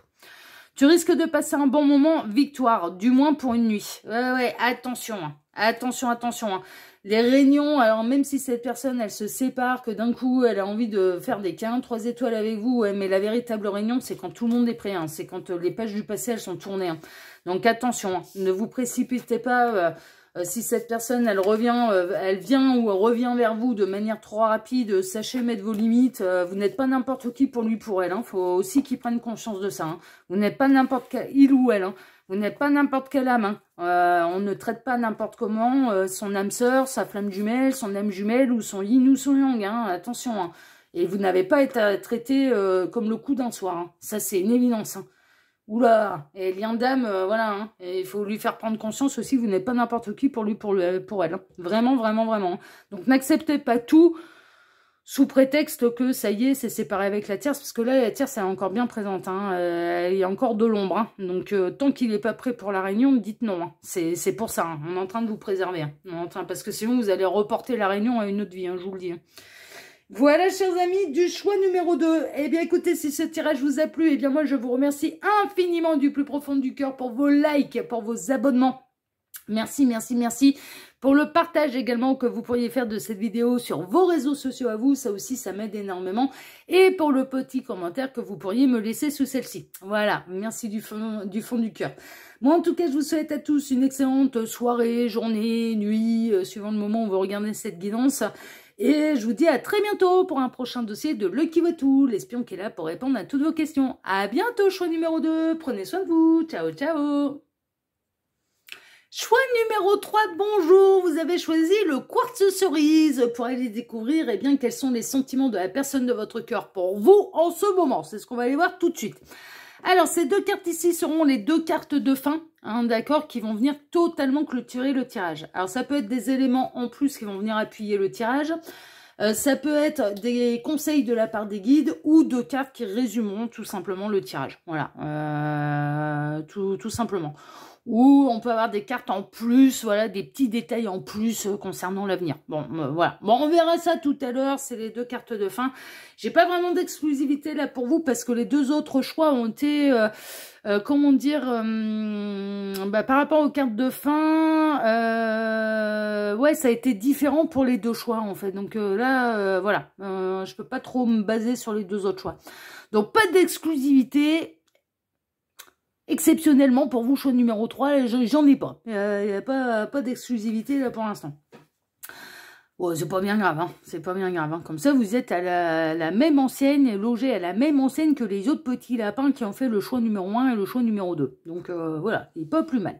Tu risques de passer un bon moment, victoire, du moins pour une nuit. Ouais, attention, hein. Attention, attention. Hein. Les réunions, alors même si cette personne, elle se sépare, que d'un coup, elle a envie de faire des câlins 3 étoiles avec vous, ouais, mais la véritable réunion, c'est quand tout le monde est prêt. Hein. C'est quand les pages du passé, elles sont tournées. Hein. Donc attention, hein. Ne vous précipitez pas... si cette personne, elle vient ou revient vers vous de manière trop rapide, sachez mettre vos limites. Vous n'êtes pas n'importe qui pour lui, pour elle. Il faut aussi qu'il prenne conscience de ça. Hein. Vous n'êtes pas n'importe quel, il ou elle. Hein. Vous n'êtes pas n'importe quelle âme. Hein. On ne traite pas n'importe comment son âme sœur, sa flamme jumelle, son âme jumelle ou son yin ou son yang. Hein. Attention. Hein. Et vous n'avez pas été traité comme le coup d'un soir. Hein. Ça, c'est une évidence. Hein. Oula, et lien d'âme, voilà, hein. Et il faut lui faire prendre conscience aussi que vous n'êtes pas n'importe qui pour lui, pour elle. Hein. Vraiment, vraiment, vraiment. Donc n'acceptez pas tout sous prétexte que ça y est, c'est séparé avec la tierce, parce que là, la tierce, elle est encore bien présente. Hein. Il y a encore de l'ombre. Hein. Donc tant qu'il n'est pas prêt pour la réunion, dites non. Hein. C'est pour ça. Hein. On est en train de vous préserver. Hein. Parce que sinon, vous allez reporter la réunion à une autre vie, hein, je vous le dis. Hein. Voilà, chers amis, du choix numéro 2. Eh bien, écoutez, si ce tirage vous a plu, eh bien, moi, je vous remercie infiniment du plus profond du cœur pour vos likes, pour vos abonnements. Merci, merci, merci. Pour le partage également que vous pourriez faire de cette vidéo sur vos réseaux sociaux à vous, ça aussi, ça m'aide énormément. Et pour le petit commentaire que vous pourriez me laisser sous celle-ci. Voilà, merci du fond du cœur. Moi, en tout cas, je vous souhaite à tous une excellente soirée, journée, nuit, suivant le moment où vous regardez cette guidance. Et je vous dis à très bientôt pour un prochain dossier de Lucky Watou, l'espion qui est là pour répondre à toutes vos questions. À bientôt, choix numéro 2. Prenez soin de vous. Ciao, ciao. Choix numéro 3, bonjour. Vous avez choisi le quartz cerise pour aller découvrir bien, quels sont les sentiments de la personne de votre cœur pour vous en ce moment. C'est ce qu'on va aller voir tout de suite. Alors, ces 2 cartes ici seront les 2 cartes de fin, hein, d'accord, qui vont venir totalement clôturer le tirage. Alors, ça peut être des éléments en plus qui vont venir appuyer le tirage. Ça peut être des conseils de la part des guides ou 2 cartes qui résumeront tout simplement le tirage. Voilà, tout simplement. Ou on peut avoir des cartes en plus, voilà, des petits détails en plus concernant l'avenir. Bon, voilà. Bon, on verra ça tout à l'heure, c'est les 2 cartes de fin. J'ai pas vraiment d'exclusivité là pour vous parce que les 2 autres choix ont été, comment dire, par rapport aux cartes de fin, ouais, ça a été différent pour les 2 choix en fait. Donc là, voilà, je peux pas trop me baser sur les 2 autres choix. Donc pas d'exclusivité. Exceptionnellement, pour vous, choix numéro 3, j'en ai pas. Il n'y a pas d'exclusivité là pour l'instant. Bon, c'est pas bien grave, hein. C'est pas bien grave. Hein. Comme ça, vous êtes à la même enseigne, logé à la même enseigne que les autres petits lapins qui ont fait le choix numéro 1 et le choix numéro 2. Donc voilà, il n'est pas plus mal.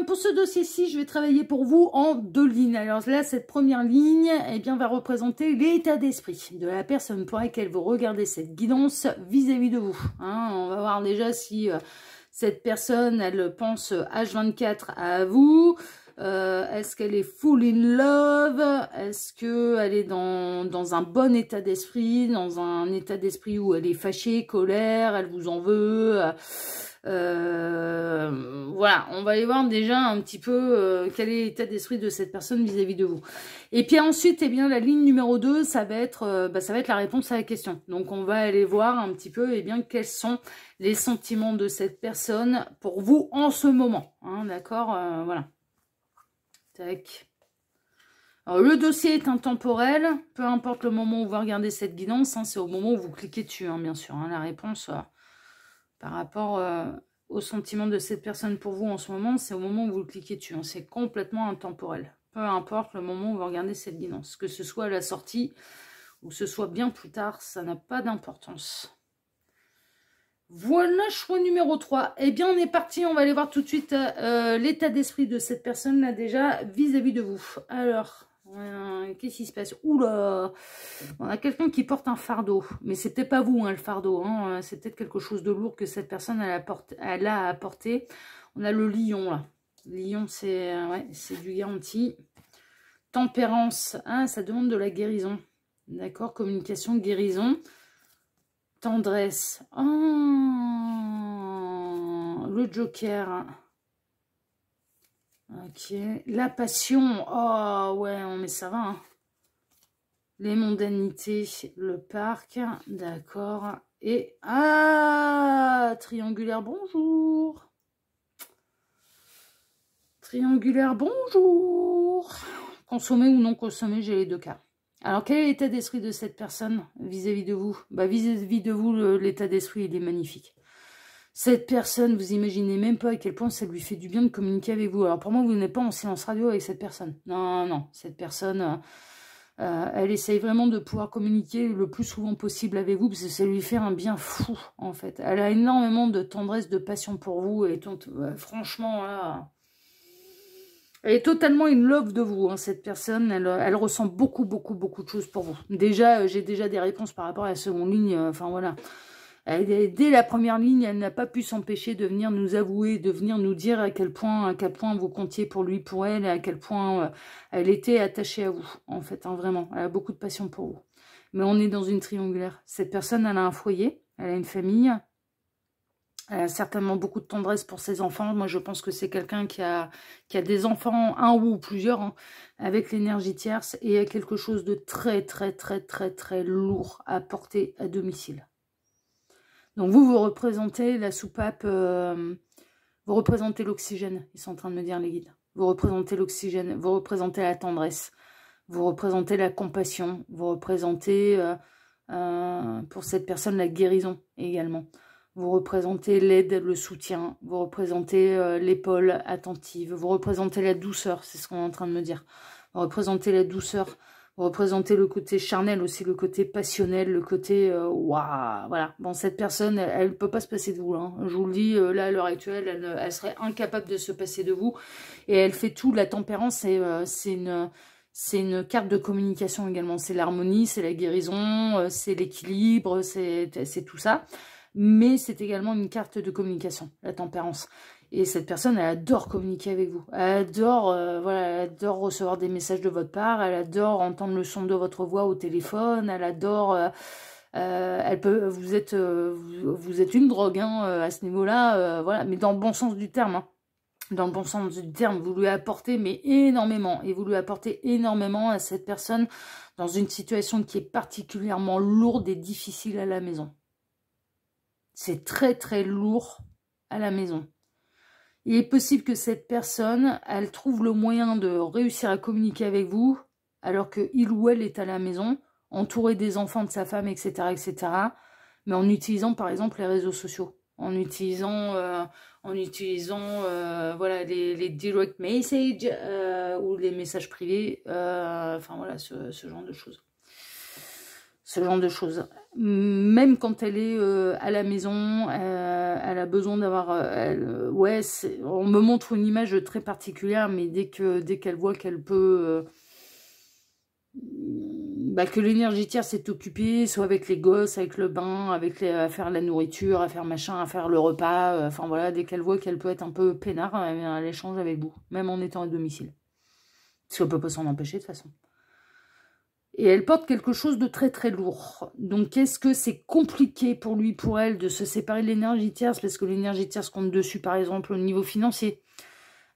Pour ce dossier-ci, je vais travailler pour vous en 2 lignes. Alors là, cette première ligne, eh bien, va représenter l'état d'esprit de la personne pour laquelle vous regardez cette guidance vis-à-vis de vous. Hein, on va voir déjà si cette personne, elle pense H24 à vous. Est-ce qu'elle est full in love? Est-ce qu'elle est dans un bon état d'esprit, dans un état d'esprit où elle est fâchée, colère, elle vous en veut? Voilà, on va aller voir déjà un petit peu quel est l'état d'esprit de cette personne vis-à-vis de vous. Et puis ensuite, eh bien, la ligne numéro 2, ça va être la réponse à la question. Donc, on va aller voir un petit peu, eh bien, quels sont les sentiments de cette personne pour vous en ce moment. Hein, d'accord, voilà. Tac. Alors, le dossier est intemporel, peu importe le moment où vous regardez cette guidance, hein, c'est au moment où vous cliquez dessus, hein, bien sûr. Hein, la réponse par rapport au sentiment de cette personne pour vous en ce moment, c'est au moment où vous cliquez dessus. Hein, c'est complètement intemporel. Peu importe le moment où vous regardez cette guidance. Que ce soit à la sortie ou que ce soit bien plus tard, ça n'a pas d'importance. Voilà, choix numéro 3. Eh bien, on est parti. On va aller voir tout de suite l'état d'esprit de cette personne-là déjà vis-à-vis de vous. Alors, qu'est-ce qui se passe? Oula, on a quelqu'un qui porte un fardeau. Mais c'était pas vous, hein, le fardeau. Hein. C'est peut-être quelque chose de lourd que cette personne elle a apporté. On a le lion, là. Lion, c'est du garanti. Tempérance, ah, ça demande de la guérison. D'accord, communication, guérison. Tendresse. Oh, le joker. Ok. La passion. Oh, ouais, mais ça va. Hein. Les mondanités. Le parc. D'accord. Et... Ah, triangulaire, bonjour. Triangulaire, bonjour. Consommer ou non consommer, j'ai les deux cas. Alors, quel est l'état d'esprit de cette personne vis-à-vis de vous? Bah, vis-à-vis de vous, l'état d'esprit, il est magnifique. Cette personne, vous imaginez même pas à quel point ça lui fait du bien de communiquer avec vous. Alors, pour moi, vous n'êtes pas en silence radio avec cette personne. Non, non, cette personne, elle essaye vraiment de pouvoir communiquer le plus souvent possible avec vous, parce que ça lui fait un bien fou, en fait. Elle a énormément de tendresse, de passion pour vous, et franchement, là... Elle est totalement in love de vous, hein, cette personne. Elle ressent beaucoup de choses pour vous. Déjà, j'ai déjà des réponses par rapport à la seconde ligne. Enfin, voilà. Dès la première ligne, elle n'a pas pu s'empêcher de venir nous avouer, de venir nous dire à quel point vous comptiez pour lui, pour elle, et à quel point elle était attachée à vous, en fait, hein, vraiment. Elle a beaucoup de passion pour vous. Mais on est dans une triangulaire. Cette personne, elle a un foyer, elle a une famille. Elle a certainement beaucoup de tendresse pour ses enfants. Moi, je pense que c'est quelqu'un qui a des enfants, un ou plusieurs, hein, avec l'énergie tierce, et a quelque chose de très lourd à porter à domicile. Donc, vous représentez la soupape, vous représentez l'oxygène, ils sont en train de me dire les guides. Vous représentez l'oxygène, vous représentez la tendresse, vous représentez la compassion, vous représentez, pour cette personne, la guérison également. Vous représentez l'aide, le soutien, vous représentez l'épaule attentive, vous représentez la douceur, c'est ce qu'on est en train de me dire. Vous représentez la douceur, vous représentez le côté charnel aussi, le côté passionnel, le côté waouh, voilà. Bon, cette personne, elle ne peut pas se passer de vous, hein. Je vous le dis, là, à l'heure actuelle, elle serait incapable de se passer de vous. Et elle fait tout, la tempérance, c'est une carte de communication également. C'est l'harmonie, c'est la guérison, c'est l'équilibre, c'est tout ça. Mais c'est également une carte de communication, la tempérance. Et cette personne, elle adore communiquer avec vous. Elle adore, voilà, elle adore recevoir des messages de votre part. Elle adore entendre le son de votre voix au téléphone. Elle adore, vous êtes une drogue, hein, à ce niveau-là, voilà, mais dans le bon sens du terme, hein. Dans le bon sens du terme, vous lui apportez mais énormément. Et vous lui apportez énormément à cette personne dans une situation qui est particulièrement lourde et difficile à la maison. C'est très lourd à la maison. Il est possible que cette personne, elle trouve le moyen de réussir à communiquer avec vous, alors que il ou elle est à la maison, entouré des enfants de sa femme, etc., mais en utilisant par exemple les réseaux sociaux, en utilisant voilà, les direct messages ou les messages privés, enfin voilà, ce genre de choses. Ce genre de choses. Même quand elle est à la maison, elle a besoin d'avoir... ouais, on me montre une image très particulière, mais dès qu'elle voit qu'elle peut... que l'énergie tierce est occupée, soit avec les gosses, avec le bain, avec à faire la nourriture, à faire machin, à faire le repas. Enfin voilà, dès qu'elle voit qu'elle peut être un peu peinard, elle échange avec vous, même en étant à domicile. Parce qu'elle peut pas s'en empêcher de toute façon. Et elle porte quelque chose de très très lourd. Donc est-ce que c'est compliqué pour lui, pour elle, de se séparer de l'énergie tierce, parce que l'énergie tierce compte dessus, par exemple, au niveau financier,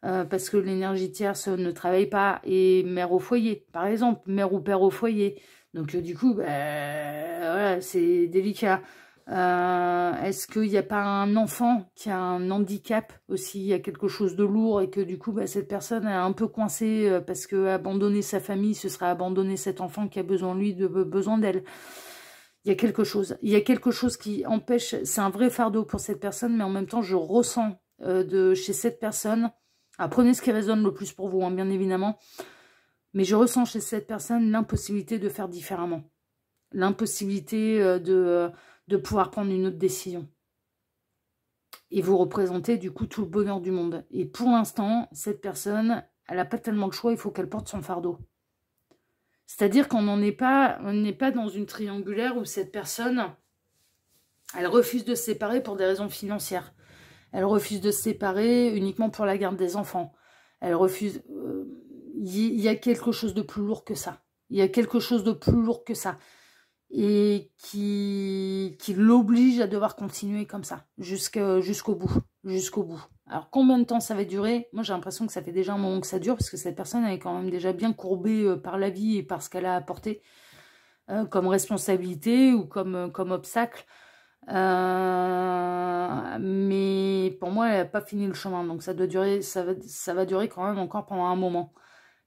parce que l'énergie tierce ne travaille pas, et mère au foyer, par exemple, mère ou père au foyer. Donc du coup, voilà, c'est délicat. Est-ce qu'il n'y a pas un enfant qui a un handicap aussi, il y a quelque chose de lourd et que du coup cette personne est un peu coincée parce que abandonner sa famille, ce sera abandonner cet enfant qui a besoin de lui, besoin d'elle. Il y a quelque chose qui empêche, c'est un vrai fardeau pour cette personne, mais en même temps je ressens chez cette personne, prenez ce qui résonne le plus pour vous, hein, bien évidemment, mais je ressens chez cette personne l'impossibilité de faire différemment, l'impossibilité de pouvoir prendre une autre décision. Et vous représentez du coup tout le bonheur du monde. Et pour l'instant, cette personne, elle n'a pas tellement le choix, il faut qu'elle porte son fardeau. C'est-à-dire qu'on n'est pas dans une triangulaire où cette personne, elle refuse de se séparer pour des raisons financières. Elle refuse de se séparer uniquement pour la garde des enfants. Elle refuse... Il y a quelque chose de plus lourd que ça. Il y a quelque chose de plus lourd que ça. Et qui l'oblige à devoir continuer comme ça, jusqu'au bout, jusqu'au bout. Alors, combien de temps ça va durer? Moi, j'ai l'impression que ça fait déjà un moment que ça dure, parce que cette personne, elle est quand même déjà bien courbée par la vie et par ce qu'elle a apporté comme responsabilité ou comme obstacle. Mais pour moi, elle n'a pas fini le chemin, donc ça doit durer, ça va durer quand même encore pendant un moment.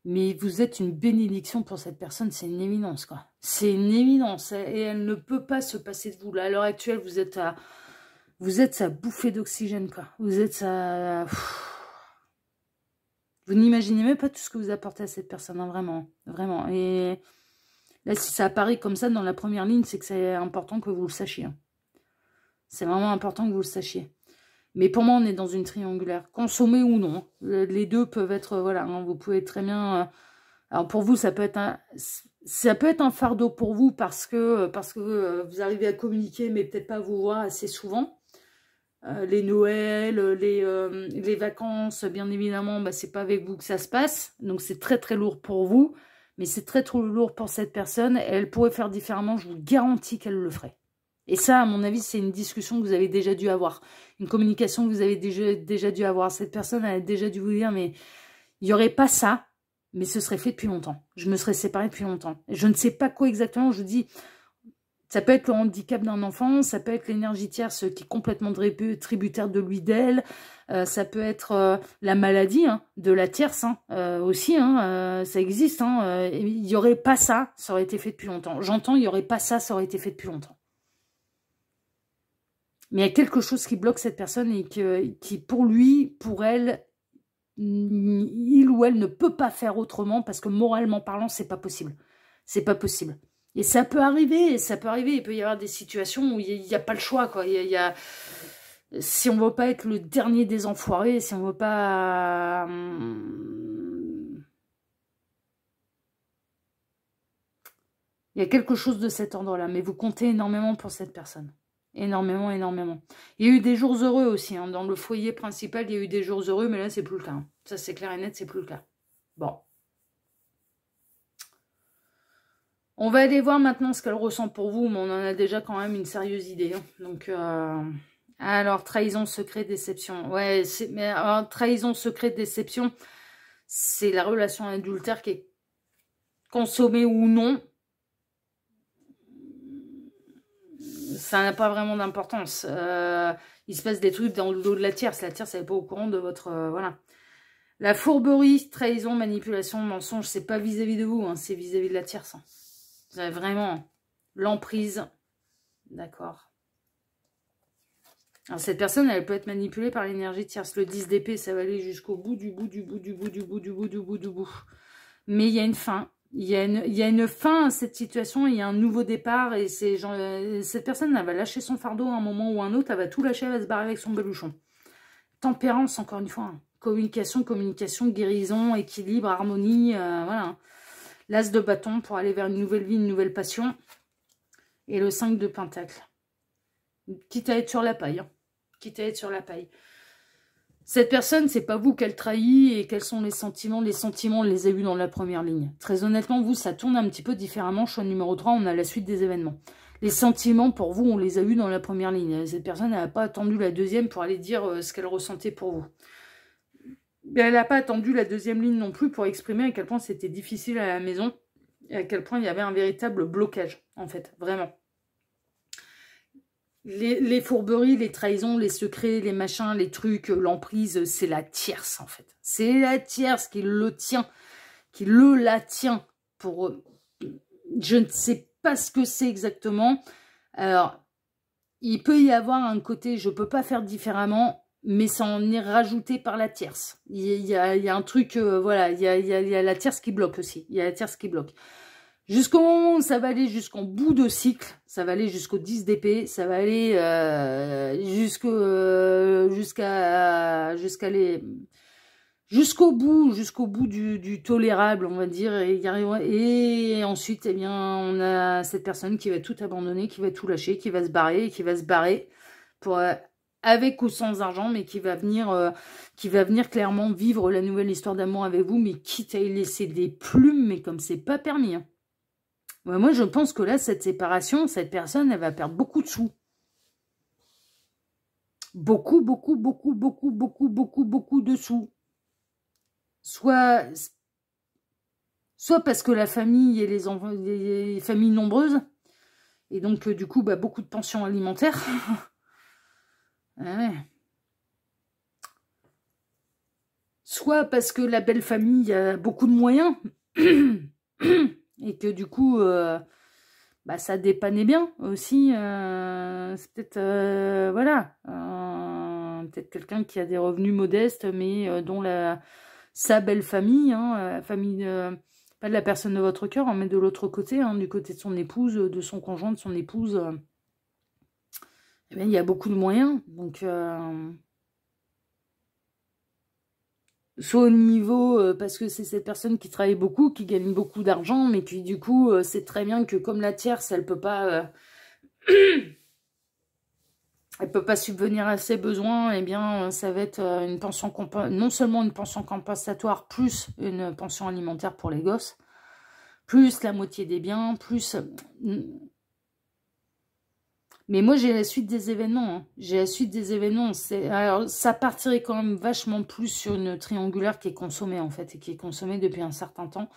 Mais vous êtes une bénédiction pour cette personne, c'est une évidence, quoi. C'est une évidence, et elle ne peut pas se passer de vous. Là, à l'heure actuelle, vous êtes sa bouffée d'oxygène, quoi. Vous êtes sa... Vous n'imaginez même pas tout ce que vous apportez à cette personne, hein, vraiment, vraiment. Et là, si ça apparaît comme ça dans la première ligne, c'est que c'est important que vous le sachiez. Hein. C'est vraiment important que vous le sachiez. Mais pour moi, on est dans une triangulaire. Consommé ou non. Les deux peuvent être... Voilà, hein, vous pouvez très bien... alors pour vous, ça peut être un fardeau pour vous parce que vous arrivez à communiquer, mais peut-être pas vous voir assez souvent. Les Noëls, les vacances, bien évidemment, c'est pas avec vous que ça se passe. Donc c'est très très lourd pour vous. Mais c'est très très lourd pour cette personne. Et elle pourrait faire différemment, je vous garantis qu'elle le ferait. Et ça, à mon avis, c'est une discussion que vous avez déjà dû avoir. Une communication que vous avez déjà dû avoir. Cette personne a déjà dû vous dire, mais il n'y aurait pas ça, mais ce serait fait depuis longtemps. Je me serais séparée depuis longtemps. Je ne sais pas quoi exactement, je vous dis, ça peut être le handicap d'un enfant, ça peut être l'énergie tierce qui est complètement tributaire de lui, d'elle, ça peut être la maladie de la tierce aussi, ça existe. Il n'y aurait pas ça, ça aurait été fait depuis longtemps. J'entends, il n'y aurait pas ça, ça aurait été fait depuis longtemps. Mais il y a quelque chose qui bloque cette personne et qui pour lui, pour elle, il ou elle ne peut pas faire autrement parce que moralement parlant, c'est pas possible. C'est pas possible. Et ça peut arriver, il peut y avoir des situations où il n'y a pas le choix, quoi. Si on veut pas être le dernier des enfoirés, si on veut pas... il y a quelque chose de cet ordre-là, mais vous comptez énormément pour cette personne. Énormément, énormément. Il y a eu des jours heureux aussi. Dans le foyer principal, il y a eu des jours heureux, mais là, c'est plus le cas. Ça, c'est clair et net, c'est plus le cas. Bon. On va aller voir maintenant ce qu'elle ressent pour vous, mais on en a déjà quand même une sérieuse idée. Donc, alors, trahison, secret, déception. Ouais, mais alors, trahison, secret, déception, c'est la relation adultère qui est consommée ou non. Ça n'a pas vraiment d'importance. Il se passe des trucs dans le dos de la tierce. La tierce, elle n'est pas au courant de votre... voilà. La fourberie, trahison, manipulation, mensonge, c'est pas vis-à-vis de vous, c'est vis-à-vis de la tierce. Vous avez vraiment l'emprise. D'accord. Alors, cette personne, elle peut être manipulée par l'énergie tierce. Le 10 d'épée, ça va aller jusqu'au bout du bout du bout du bout du bout du bout du bout du bout. Mais il y a une fin. Il y a une fin à cette situation, il y a un nouveau départ et c'est genre, cette personne elle va lâcher son fardeau à un moment ou un autre, elle va tout lâcher, elle va se barrer avec son beluchon. Tempérance, encore une fois. Communication, guérison, équilibre, harmonie, voilà. L'As de bâton pour aller vers une nouvelle vie, une nouvelle passion. Et le 5 de pentacle. Quitte à être sur la paille. Hein. Quitte à être sur la paille. Cette personne, c'est pas vous qu'elle trahit et quels sont les sentiments. Les sentiments, on les a eus dans la première ligne. Très honnêtement, vous, ça tourne un petit peu différemment. Choix numéro 3, on a la suite des événements. Les sentiments, pour vous, on les a eus dans la première ligne. Cette personne, elle n'a pas attendu la deuxième pour aller dire ce qu'elle ressentait pour vous. Mais elle n'a pas attendu la deuxième ligne non plus pour exprimer à quel point c'était difficile à la maison et à quel point il y avait un véritable blocage, en fait, vraiment. Les fourberies, les trahisons, les secrets, les machins, les trucs, l'emprise, c'est la tierce, en fait. C'est la tierce qui le tient, la tient pour... Je ne sais pas ce que c'est exactement. Alors, il peut y avoir un côté, je peux pas faire différemment, mais ça en est rajouté par la tierce. Il y a un truc, voilà, il y a la tierce qui bloque aussi. Il y a la tierce qui bloque. Jusqu'au moment où ça va aller jusqu'en bout de cycle, ça va aller jusqu'au 10 d'épée, ça va aller jusqu'au bout du tolérable, on va dire, et ensuite, eh bien, on a cette personne qui va tout abandonner, qui va tout lâcher, qui va se barrer, pour avec ou sans argent, mais qui va venir clairement vivre la nouvelle histoire d'amour avec vous, mais quitte à y laisser des plumes, mais comme c'est pas permis, hein. Ouais, moi, je pense que là, cette séparation, cette personne, elle va perdre beaucoup de sous. Beaucoup de sous. Soit parce que la famille et les enfants, les familles nombreuses, et donc, du coup, bah, beaucoup de pensions alimentaires. Ouais. Soit parce que la belle famille a beaucoup de moyens. Et que du coup, bah, ça dépannait bien aussi. C'est peut-être, voilà, peut-être quelqu'un qui a des revenus modestes, mais dont sa belle famille, hein, la famille, pas de la personne de votre cœur, hein, mais de l'autre côté, hein, du côté de son épouse, de son conjoint, de son épouse, eh bien, il y a beaucoup de moyens. Donc, soit au niveau, parce que c'est cette personne qui travaille beaucoup, qui gagne beaucoup d'argent, mais qui du coup, c'est très bien que comme la tierce, elle peut pas subvenir à ses besoins, eh bien, ça va être une pension non seulement une pension compensatoire, plus une pension alimentaire pour les gosses, plus la moitié des biens, plus... Mais moi, j'ai la suite des événements. Hein. J'ai la suite des événements. Alors, ça partirait quand même vachement plus sur une triangulaire qui est consommée, en fait, et qui est consommée depuis un certain temps.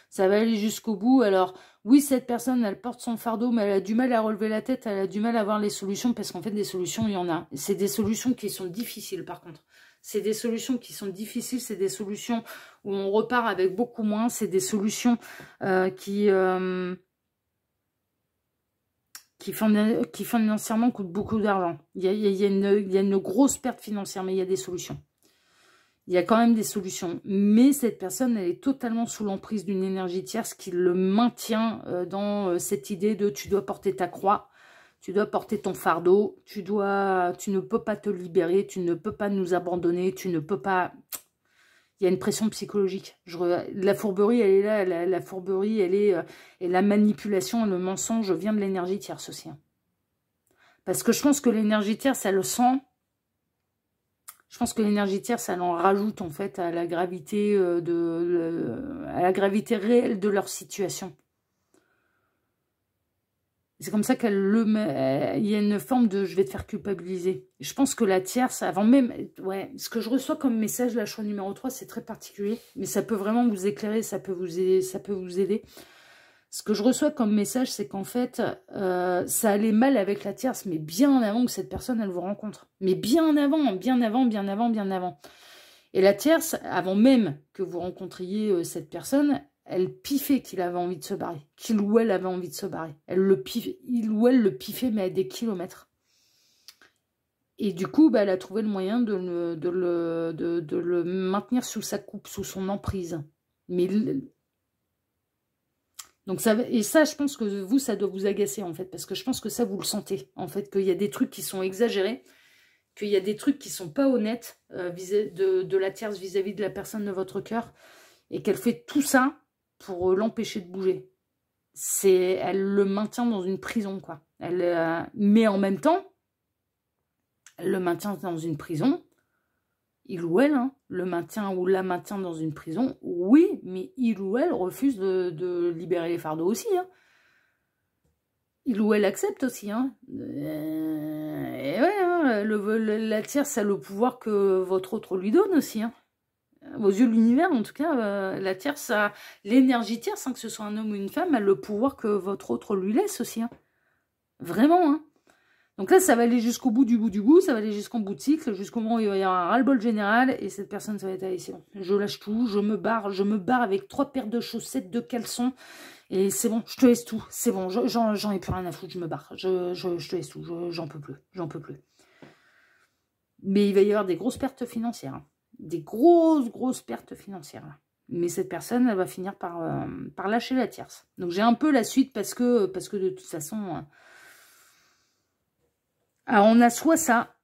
Ça va aller jusqu'au bout. Alors, oui, cette personne, elle porte son fardeau, mais elle a du mal à relever la tête, elle a du mal à voir les solutions, parce qu'en fait, des solutions, il y en a. C'est des solutions qui sont difficiles, par contre. C'est des solutions qui sont difficiles, c'est des solutions où on repart avec beaucoup moins, c'est des solutions qui financièrement coûtent beaucoup d'argent. Il y a une grosse perte financière, mais il y a des solutions. Il y a quand même des solutions. Mais cette personne, elle est totalement sous l'emprise d'une énergie tierce qui le maintient dans cette idée de tu dois porter ta croix, tu dois porter ton fardeau, tu ne peux pas te libérer, tu ne peux pas nous abandonner, tu ne peux pas... Il y a une pression psychologique. La fourberie, elle est là. La fourberie, elle est... et la manipulation et le mensonge vient de l'énergie tierce aussi. Hein. Parce que je pense que l'énergie tierce, elle le sent. Je pense que l'énergie tierce, elle en rajoute, en fait, à la gravité, à la gravité réelle de leur situation. C'est comme ça qu'elle le met. Il y a une forme de « je vais te faire culpabiliser ». Je pense que la tierce, avant même... Ouais, ce que je reçois comme message, la choix numéro 3, c'est très particulier. Mais ça peut vraiment vous éclairer, ça peut vous aider. Ce que je reçois comme message, c'est qu'en fait, ça allait mal avec la tierce, mais bien avant que cette personne, elle vous rencontre. Mais bien avant. Et la tierce, avant même que vous rencontriez cette personne... Elle piffait qu'il avait envie de se barrer. Qu'il ou elle avait envie de se barrer. Il ou elle le piffait, mais à des kilomètres. Et du coup, bah, elle a trouvé le moyen de le maintenir sous sa coupe, sous son emprise. Mais... Donc ça, et ça, je pense que vous, ça doit vous agacer, en fait. Parce que je pense que ça, vous le sentez. En fait, qu'il y a des trucs qui sont exagérés. Qu'il y a des trucs qui sont pas honnêtes de la tierce vis-à-vis de la personne de votre cœur. Et qu'elle fait tout ça... pour l'empêcher de bouger. Elle le maintient dans une prison, quoi. Mais en même temps, elle le maintient dans une prison, il ou elle, hein, le maintient ou la maintient dans une prison, oui, mais il ou elle refuse de libérer les fardeaux aussi, hein. Il ou elle accepte aussi, hein. Et ouais, hein, la tierce a le pouvoir que votre autre lui donne aussi, hein. Aux yeux de l'univers, en tout cas, la tierce a l'énergie tierce, hein, que ce soit un homme ou une femme, a le pouvoir que votre autre lui laisse aussi, hein. Vraiment, hein. Donc là, ça va aller jusqu'au bout du bout, ça va aller jusqu'au bout de cycle, jusqu'au moment où il va y avoir un ras-le-bol général, et cette personne, ça va être, allez, c'est bon, je lâche tout, je me barre avec 3 paires de chaussettes, de caleçons, et c'est bon, je te laisse tout, c'est bon, j'en ai plus rien à foutre, je me barre, je te laisse tout, j'en peux plus. Mais il va y avoir des grosses pertes financières, hein. Des grosses pertes financières, là. Mais cette personne, elle va finir par lâcher la tierce. Donc j'ai un peu la suite parce que de toute façon... Alors on a soit ça,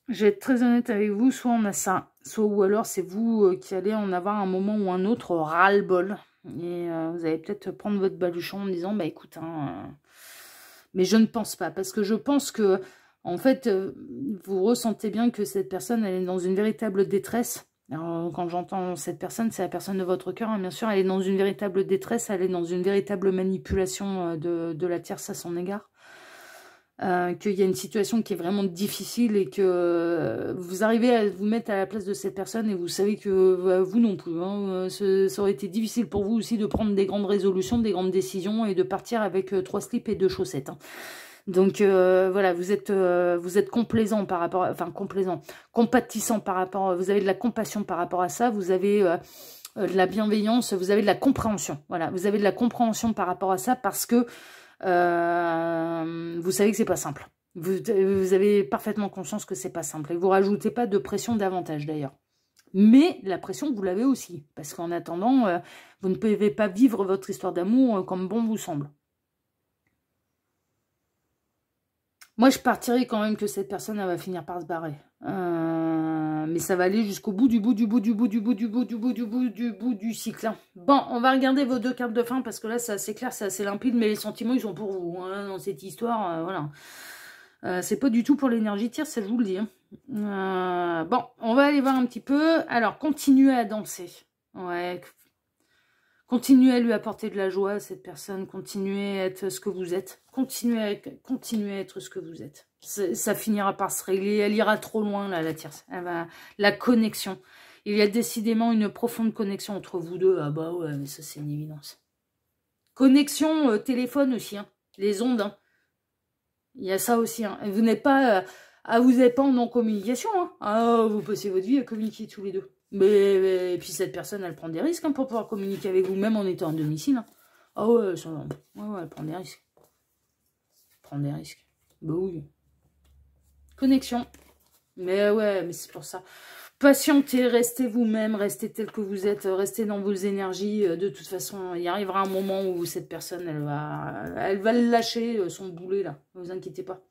je vais être très honnête avec vous, soit on a ça, soit ou alors c'est vous qui allez en avoir un moment ou un autre ras-le-bol. Et vous allez peut-être prendre votre baluchon en me disant, bah écoute, hein, mais je ne pense pas, parce que je pense que, en fait, vous ressentez bien que cette personne, elle est dans une véritable détresse. Alors, quand j'entends cette personne, c'est la personne de votre cœur, hein, bien sûr, elle est dans une véritable détresse, elle est dans une véritable manipulation de la tierce à son égard. Qu'il y a une situation qui est vraiment difficile et que vous arrivez à vous mettre à la place de cette personne et vous savez que vous non plus, hein, ça aurait été difficile pour vous aussi de prendre des grandes résolutions, des grandes décisions et de partir avec 3 slips et 2 chaussettes, hein. Donc voilà, vous êtes complaisant par rapport, compatissant par rapport, vous avez de la compassion par rapport à ça, vous avez de la bienveillance, vous avez de la compréhension, voilà, vous avez de la compréhension par rapport à ça parce que vous savez que c'est pas simple. Vous avez parfaitement conscience que c'est pas simple. Et vous rajoutez pas de pression davantage d'ailleurs. Mais la pression, vous l'avez aussi. Parce qu'en attendant, vous ne pouvez pas vivre votre histoire d'amour comme bon vous semble. Moi, je partirais quand même que cette personne, elle va finir par se barrer. Mais ça va aller jusqu'au bout du cycle, hein. Bon, on va regarder vos 2 cartes de fin parce que là, c'est assez clair, c'est assez limpide, mais les sentiments, ils sont pour vous, hein, dans cette histoire, voilà. C'est pas du tout pour l'énergie tierce, ça je vous le dis, hein. Bon, on va aller voir un petit peu. Alors, continuez à danser. Ouais. Continuez à lui apporter de la joie à cette personne. Continuez à être ce que vous êtes. Continuez à être ce que vous êtes. Ça finira par se régler. Elle ira trop loin, là, la tierce. La connexion. Il y a décidément une profonde connexion entre vous deux. Ah bah ouais, mais ça, c'est une évidence. Connexion téléphone aussi, hein. Les ondes, hein. Il y a ça aussi, hein. Vous n'êtes pas... vous n'êtes pas en non-communication, hein. Ah, vous passez votre vie à communiquer tous les deux. Et puis cette personne, elle prend des risques, hein, pour pouvoir communiquer avec vous, même en étant à domicile, hein. Ah ouais, elle prend des risques. Elle prend des risques. Bah oui. Connexion. Mais ouais, mais c'est pour ça. Patientez, restez vous-même, restez tel que vous êtes, restez dans vos énergies. De toute façon, il arrivera un moment où cette personne, elle va lâcher son boulet, là. Ne vous inquiétez pas.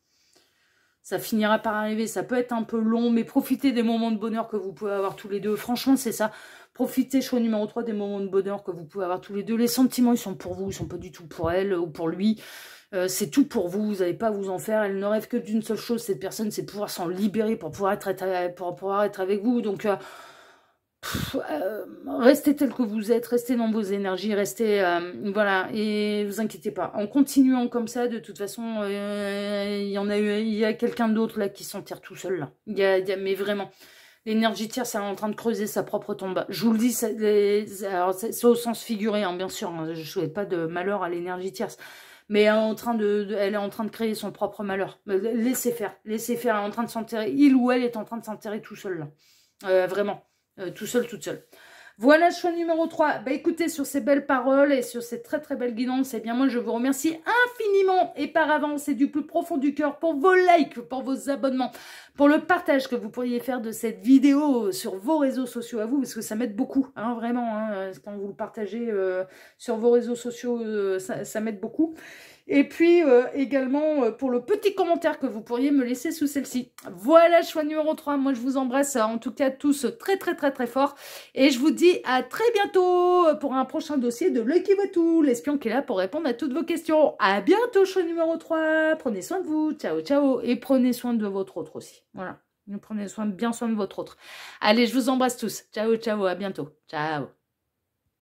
Ça finira par arriver, ça peut être un peu long, mais profitez des moments de bonheur que vous pouvez avoir tous les deux. Franchement, c'est ça. Profitez, choix numéro 3, des moments de bonheur que vous pouvez avoir tous les deux. Les sentiments, ils sont pour vous, ils sont pas du tout pour elle ou pour lui. C'est tout pour vous, vous n'allez pas vous en faire. Elle ne rêve que d'une seule chose, cette personne, c'est pouvoir s'en libérer pour pouvoir être avec vous. Donc, restez tel que vous êtes, restez dans vos énergies, restez, voilà, et vous inquiétez pas. En continuant comme ça, de toute façon, il y a quelqu'un d'autre là qui s'en tire tout seul là. Mais vraiment, l'énergie tierce, elle est en train de creuser sa propre tombe. Je vous le dis, c'est au sens figuré, hein, bien sûr. Hein, je souhaite pas de malheur à l'énergie tierce. Mais elle est en train de créer son propre malheur. Laissez faire, laissez faire. Elle est en train de s'enterrer. Il ou elle est en train de s'enterrer tout seul là. Vraiment. Tout seul, toute seule. Voilà le choix numéro 3. Bah écoutez, sur ces belles paroles et sur ces très très belles guidances, eh bien moi je vous remercie infiniment et par avance et du plus profond du cœur pour vos likes, pour vos abonnements, pour le partage que vous pourriez faire de cette vidéo sur vos réseaux sociaux à vous, parce que ça m'aide beaucoup, hein, vraiment, hein, quand vous le partagez sur vos réseaux sociaux, ça m'aide beaucoup. Et puis également pour le petit commentaire que vous pourriez me laisser sous celle-ci. Voilà, choix numéro 3. Moi, je vous embrasse en tout cas tous très très très très fort. Et je vous dis à très bientôt pour un prochain dossier de L'Œil qui voit tout, l'espion qui est là pour répondre à toutes vos questions. À bientôt, choix numéro 3. Prenez soin de vous. Ciao, ciao. Et prenez soin de votre autre aussi. Voilà. Prenez bien soin de votre autre. Allez, je vous embrasse tous. Ciao, ciao. À bientôt. Ciao.